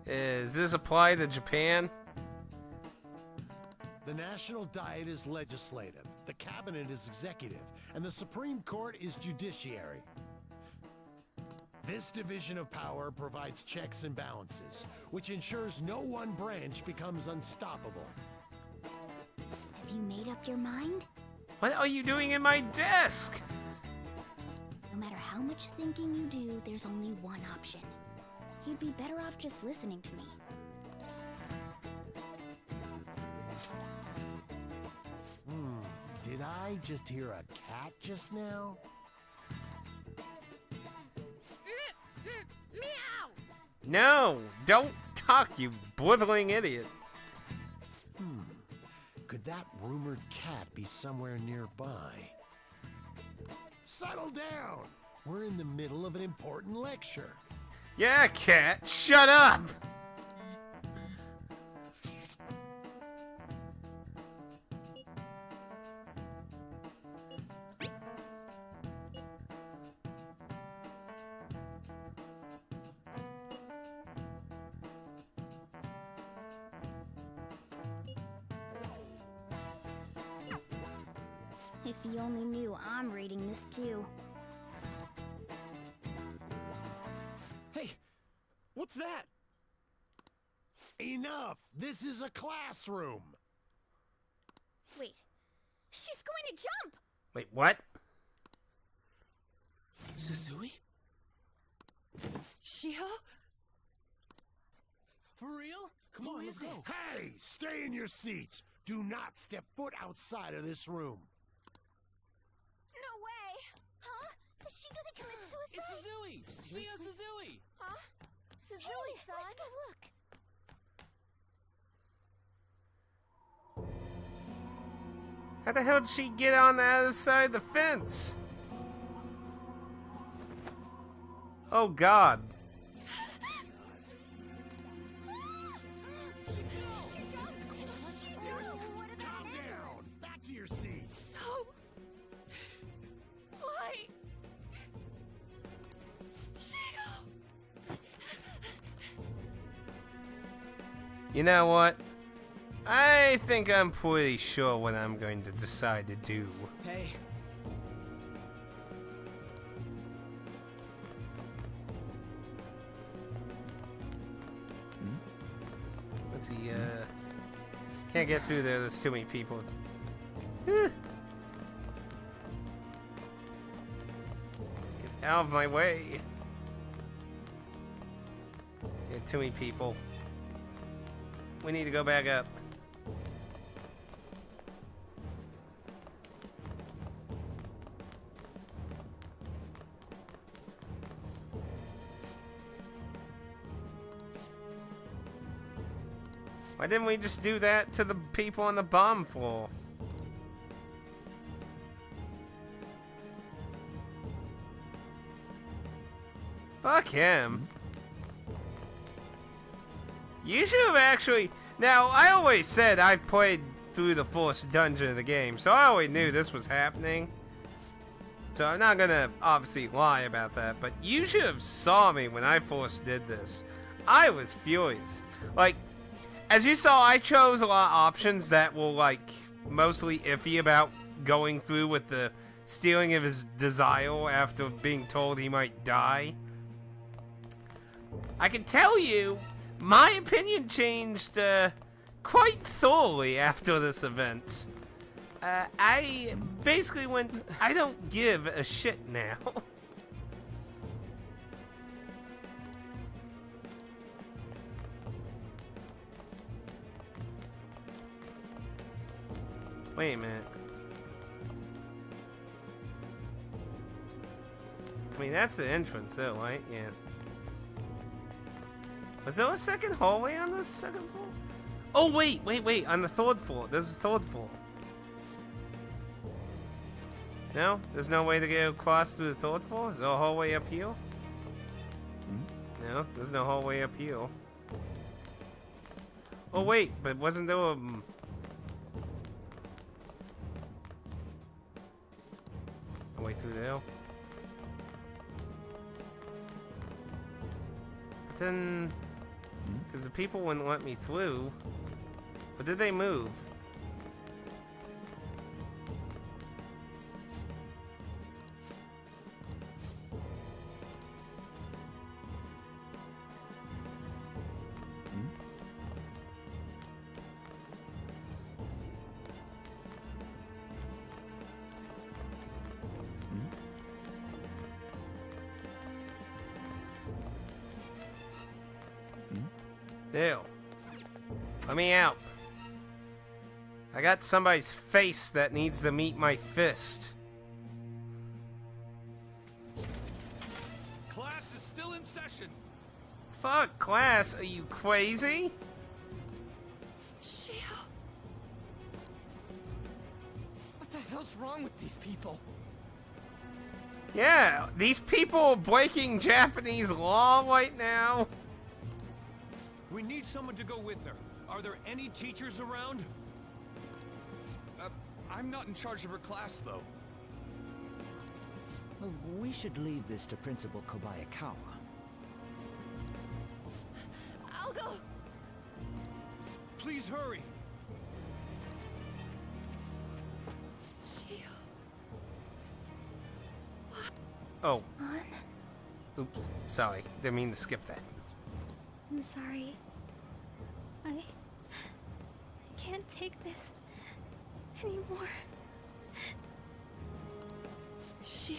Does this apply to Japan? The National Diet is legislative, the Cabinet is executive, and the Supreme Court is judiciary. This division of power provides checks and balances, which ensures no one branch becomes unstoppable. Have you made up your mind? What are you doing in my desk? No matter how much thinking you do, there's only one option. You'd be better off just listening to me. Did I just hear a cat just now? Meow! No, don't talk, you blithering idiot. Could that rumored cat be somewhere nearby? Settle down! We're in the middle of an important lecture. Yeah, cat, shut up! If you only knew I'm reading this too. Hey, what's that? Enough! This is a classroom! Wait, she's going to jump! Wait, what? Suzui? Shiho? For real? Come on, let's go. Hey! Stay in your seats! Do not step foot outside of this room! No way! Huh? Is she gonna commit suicide? It's Suzui! Shio Suzui! Huh? Suzui-san? Let's go look. How the hell did she get on the other side of the fence? Oh God. Calm down! Back to your seats! No! Why? Shiho! You know what? I think I'm pretty sure what I'm going to decide to do. Hey, Let's see, can't get through there, there's too many people. Get out of my way. Yeah, too many people. We need to go back up. Why didn't we just do that to the people on the bomb floor? Fuck him. You should have actually... Now, I always said I played through the first dungeon of the game, so I always knew this was happening. So I'm not gonna obviously lie about that, but you should have saw me when I first did this. I was furious. Like, as you saw, I chose a lot of options that were, like, mostly iffy about going through with the stealing of his desire after being told he might die. I can tell you, my opinion changed quite thoroughly after this event. I basically went, I don't give a shit now. Wait a minute. I mean, that's the entrance though, right? Yeah. Was there a second hallway on this second floor? Oh, wait. On the third floor. There's a third floor. No? There's no way to get across through the third floor? Is there a hallway up here? No, there's no hallway up here. Oh, wait. But wasn't there a... way through there? Then... Because the people wouldn't let me through. Or did they move? Ew. Let me out. I got somebody's face that needs to meet my fist. Class is still in session. Fuck class, are you crazy? Shio. What the hell's wrong with these people? Yeah, these people are breaking Japanese law right now. We need someone to go with her. Are there any teachers around? I'm not in charge of her class, though. Well, we should leave this to Principal Kobayakawa. I'll go. Please hurry. Shio. Oh. Oops, sorry. Didn't mean to skip that. I'm sorry. I can't take this anymore. Shio?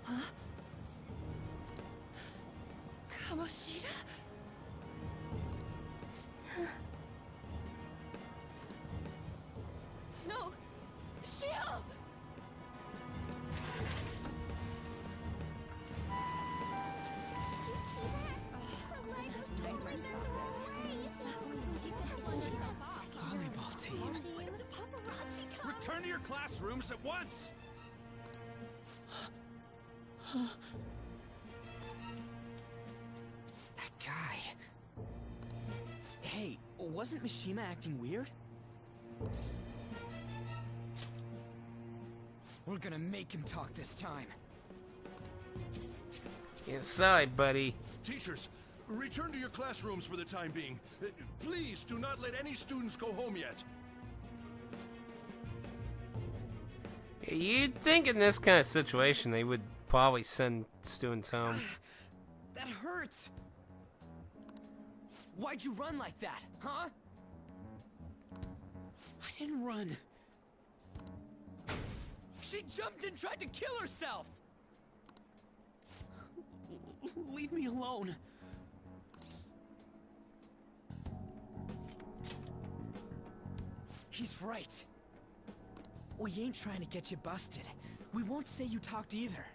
Huh? Kamoshida? No! Shio! Volleyball team. Return to your classrooms at once! That guy. Hey, wasn't Mishima acting weird? We're gonna make him talk this time. Inside, buddy. Teachers, return to your classrooms for the time being. Please do not let any students go home yet. You'd think in this kind of situation they would probably send students home. That hurts! Why'd you run like that, huh? I didn't run. She jumped and tried to kill herself! Leave me alone. He's right. We ain't trying to get you busted. We won't say you talked either.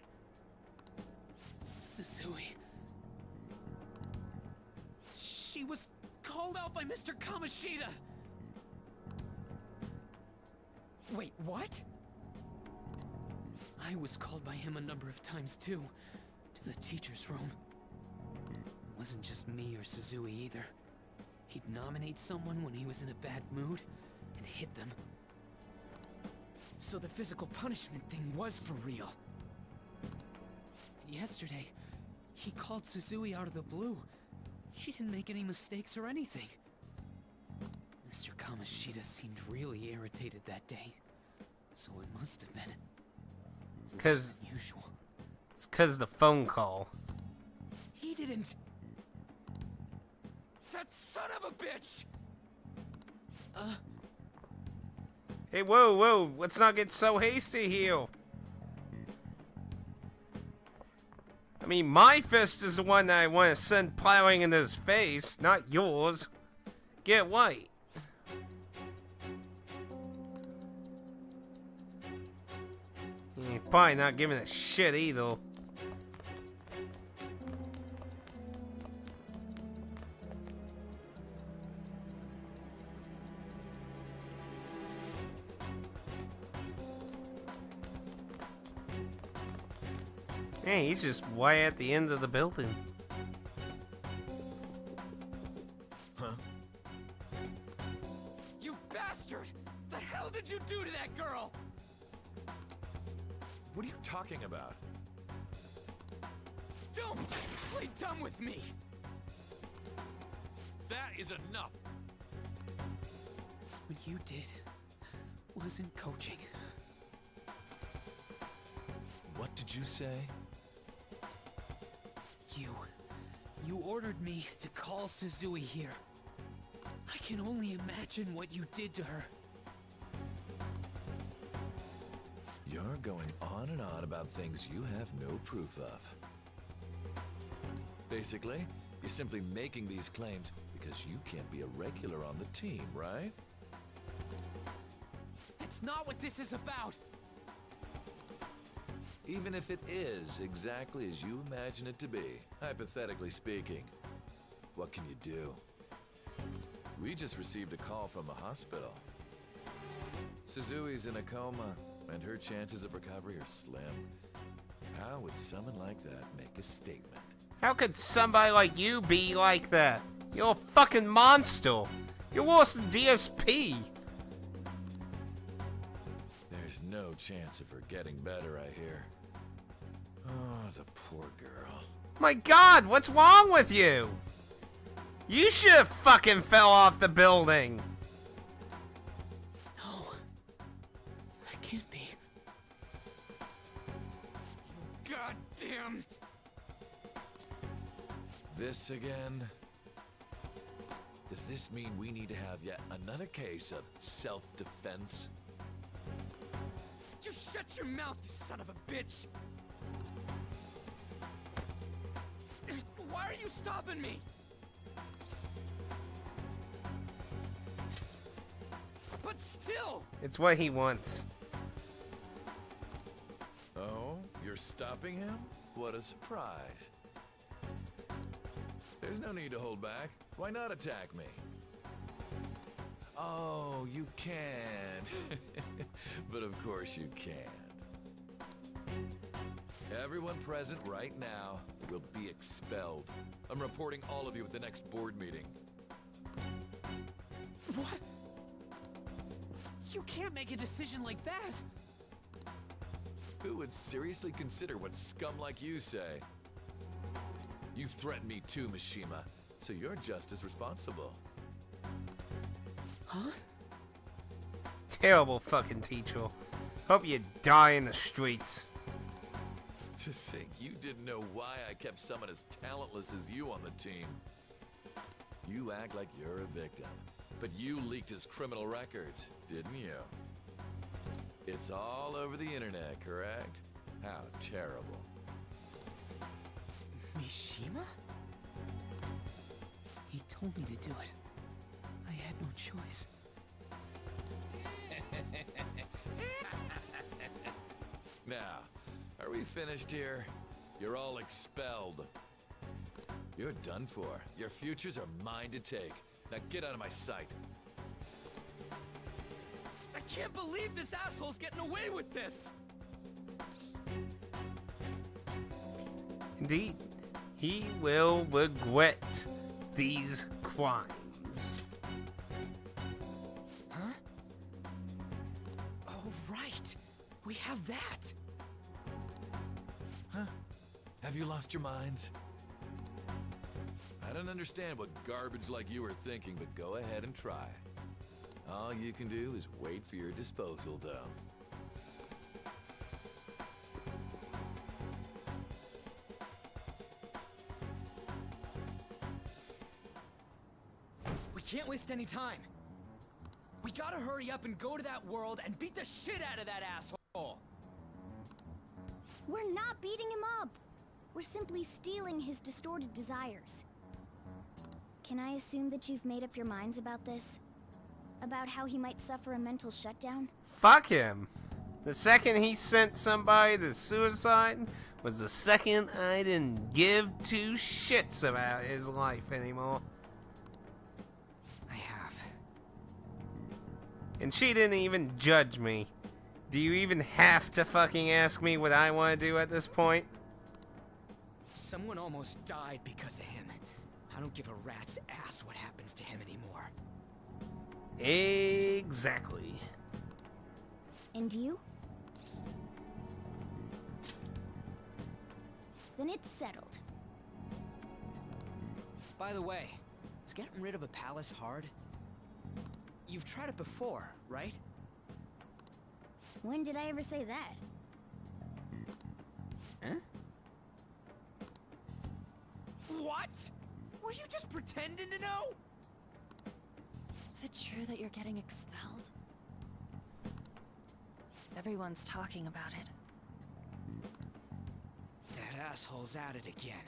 Susui. She was called out by Mr. Kamoshida! Wait, what? I was called by him a number of times too, to the teacher's room. It wasn't just me or Susui either. He'd nominate someone when he was in a bad mood, and hit them. So the physical punishment thing was for real. And yesterday, he called Susui out of the blue. She didn't make any mistakes or anything. Mr. Kamoshida seemed really irritated that day. So it must have been. It's because unusual. It's because the phone call. He didn't. That son of a bitch! Hey, whoa, whoa, let's not get so hasty here. I mean, my fist is the one that I want to send plowing into his face, not yours. Get white. He's probably not giving a shit either. Hey, he's just way at the end of the building. Huh? You bastard! The hell did you do to that girl? What are you talking about? Don't play dumb with me! That is enough! What you did wasn't coaching. What did you say? You ordered me to call Suzui here. I can only imagine what you did to her. You're going on and on about things you have no proof of. Basically, you're simply making these claims because you can't be a regular on the team, right? That's not what this is about! Even if it is exactly as you imagine it to be, hypothetically speaking, what can you do? We just received a call from the hospital. Suzui's in a coma, and her chances of recovery are slim. How would someone like that make a statement? How could somebody like you be like that? You're a fucking monster. You're worse than DSP. There's no chance of her getting better, I hear. Oh, the poor girl. My God, what's wrong with you? You should have fucking fell off the building. No. That can't be. You goddamn... This again? Does this mean we need to have yet another case of self-defense? You shut your mouth, you son of a bitch! Why are you stopping me? But still! It's what he wants. Oh, you're stopping him? What a surprise. There's no need to hold back. Why not attack me? Oh, you can. But of course you can't. Everyone present right now will be expelled. I'm reporting all of you at the next board meeting. What? You can't make a decision like that! Who would seriously consider what scum like you say? You threatened me too, Mishima, so you're just as responsible. Huh? Terrible fucking teacher. Hope you die in the streets. To think you didn't know why I kept someone as talentless as you on the team. You act like you're a victim, but you leaked his criminal records, didn't you? It's all over the internet, correct? How terrible. Mishima? He told me to do it. I had no choice. Now, are we finished here? You're all expelled. You're done for. Your futures are mine to take. Now get out of my sight. I can't believe this asshole's getting away with this! Indeed, he will regret these crimes. Huh? Oh, right! We have that! Huh? Have you lost your minds? I don't understand what garbage like you are thinking, but go ahead and try. All you can do is wait for your disposal, though. We can't waste any time. We gotta hurry up and go to that world and beat the shit out of that asshole! We're not beating him up. We're simply stealing his distorted desires. Can I assume that you've made up your minds about this? About how he might suffer a mental shutdown? Fuck him. The second he sent somebody to suicide was the second I didn't give two shits about his life anymore. I have. And she didn't even judge me. Do you even have to fucking ask me what I want to do at this point? Someone almost died because of him. I don't give a rat's ass what happens to him anymore. Exactly. And you? then it's settled. By the way, is getting rid of a palace hard? You've tried it before, right? When did I ever say that? Huh? What? Were you just pretending to know? Is it true that you're getting expelled? Everyone's talking about it. That asshole's at it again.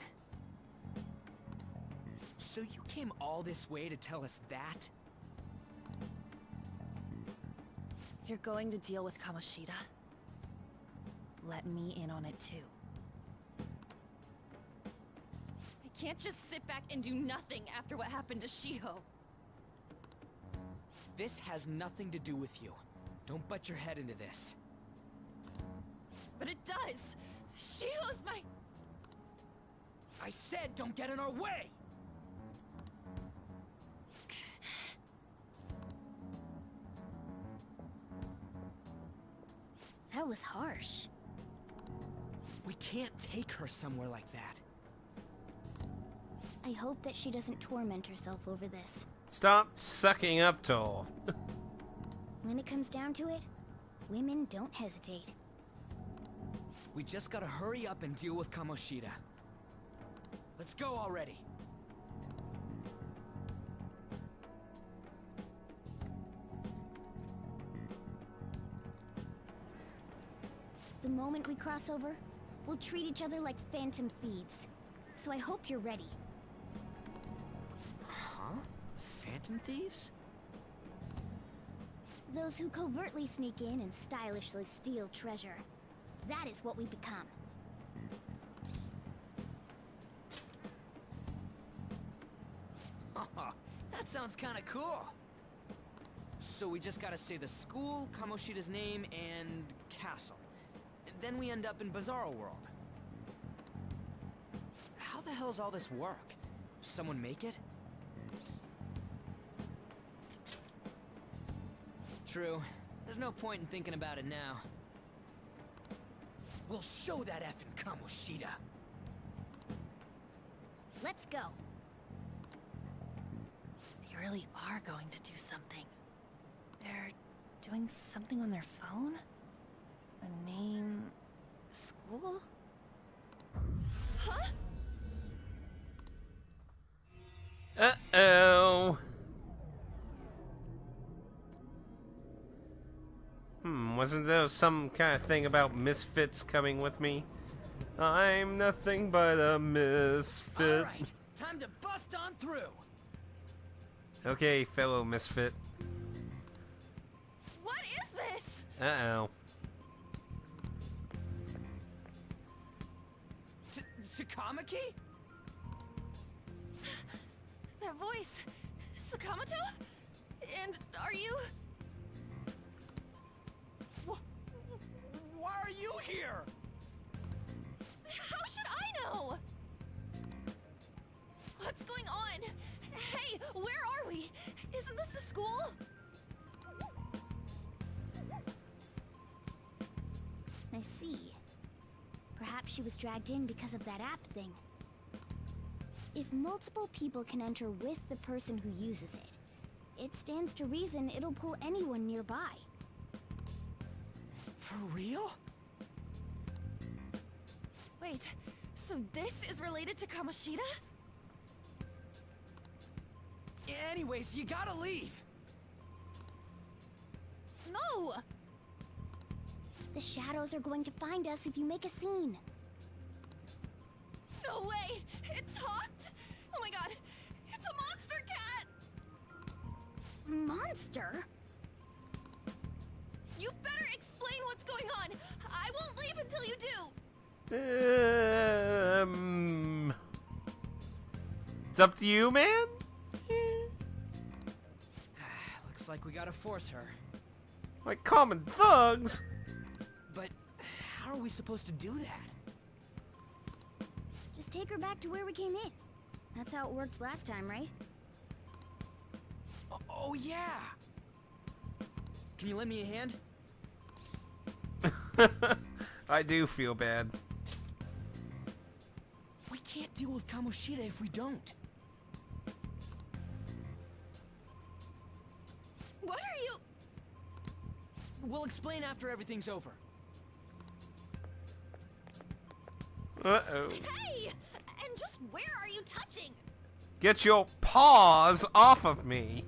So you came all this way to tell us that? If you're going to deal with Kamoshida, let me in on it too. I can't just sit back and do nothing after what happened to Shiho. This has nothing to do with you. Don't butt your head into this. But it does! Shiho's my... I said don't get in our way! That was harsh. We can't take her somewhere like that. I hope that she doesn't torment herself over this. Stop sucking up, Toll. When it comes down to it, women don't hesitate. We just gotta hurry up and deal with Kamoshida. Let's go already. The moment we cross over, we'll treat each other like phantom thieves. So I hope you're ready. Huh? Phantom thieves? Those who covertly sneak in and stylishly steal treasure. That is what we become. That sounds kinda cool. So we just gotta say the school, Kamoshida's name, and castle. Then we end up in Bizarro World. How the hell's all this work? Someone make it? True. There's no point in thinking about it now. We'll show that effing Kamoshida. Let's go. They really are going to do something. They're doing something on their phone? A name... school? Huh? Uh-oh. Wasn't there some kind of thing about misfits coming with me? I'm nothing but a misfit. Alright, time to bust on through. Okay, fellow misfit. What is this? Uh-oh. Takamaki? That voice... Sakamoto? And are you... Why are you here? How should I know? What's going on? Hey, where are we? Isn't this the school? I see. Perhaps she was dragged in because of that app thing. If multiple people can enter with the person who uses it, it stands to reason it'll pull anyone nearby. For real? Wait, so this is related to Kamoshida? Anyways, you gotta leave. No! The shadows are going to find us if you make a scene. No way! It talked? Oh my god! It's a monster cat! Monster? You better explain what's going on! I won't leave until you do! It's up to you, man? Looks like we gotta force her. Like common thugs? But how are we supposed to do that? Just take her back to where we came in. That's how it worked last time, right? Oh yeah! Can you lend me a hand? I do feel bad. can't deal with Kamoshida if we don't. What are you... We'll explain after everything's over. Uh-oh. Hey! And just where are you touching? Get your paws off of me.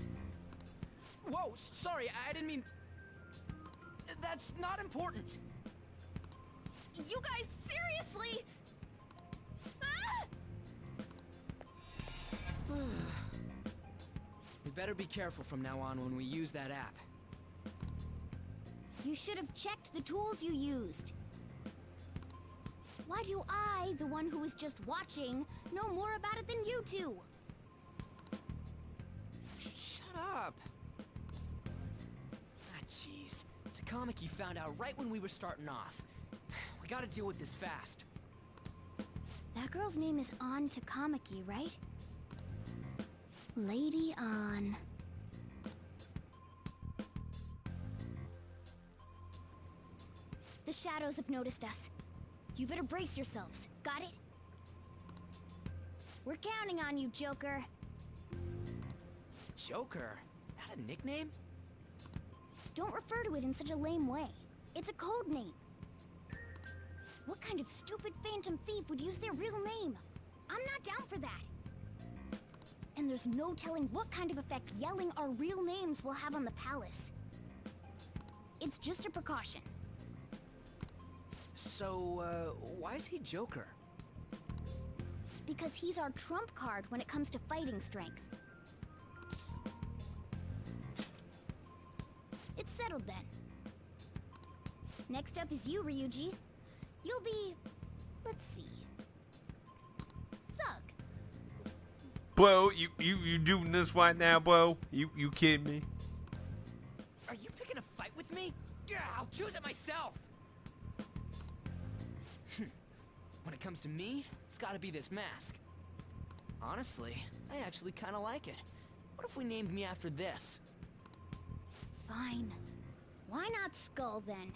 Whoa, sorry, I didn't mean... That's not important. You guys, seriously? Ah! We better be careful from now on when we use that app. You should have checked the tools you used. Why do I, the one who was just watching, know more about it than you two? Shut up. Ah, jeez. Takamaki found out right when we were starting off. We gotta deal with this fast. That girl's name is An Takamaki, right? Lady An. The shadows have noticed us. You better brace yourselves. Got it? We're counting on you, Joker. Joker? That a nickname? Don't refer to it in such a lame way. It's a code name. What kind of stupid phantom thief would use their real name? I'm not down for that. And there's no telling what kind of effect yelling our real names will have on the palace. It's just a precaution. So, why is he Joker? Because he's our trump card when it comes to fighting strength. It's settled then. Next up is you, Ryuji. You'll be... let's see... Thug. Bro, you doing this right now, bro? You kidding me? Are you picking a fight with me? Yeah, I'll choose it myself! When it comes to me, it's gotta be this mask. Honestly, I actually kinda like it. What if we named me after this? Fine. Why not Skull, then?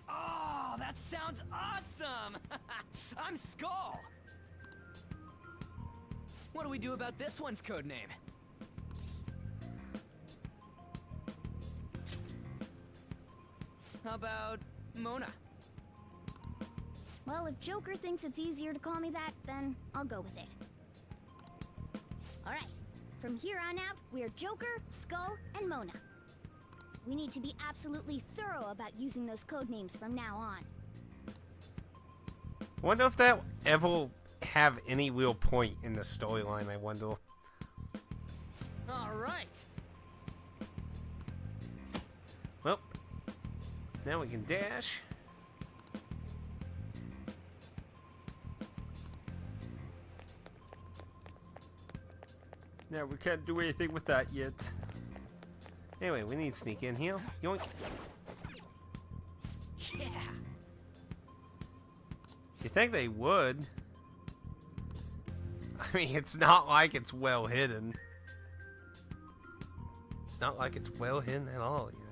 Oh, that sounds awesome! I'm Skull! What do we do about this one's codename? How about Mona? Well, if Joker thinks it's easier to call me that, then I'll go with it. Alright, from here on out, we're Joker, Skull, and Mona. We need to be absolutely thorough about using those codenames from now on. Wonder if that ever have any real point in the storyline, I wonder. Alright! Well, now we can dash. Now we can't do anything with that yet. Anyway, we need to sneak in here. Yoink. Yeah! You think they would? I mean, it's not like it's well hidden. It's not like it's well hidden at all, you know?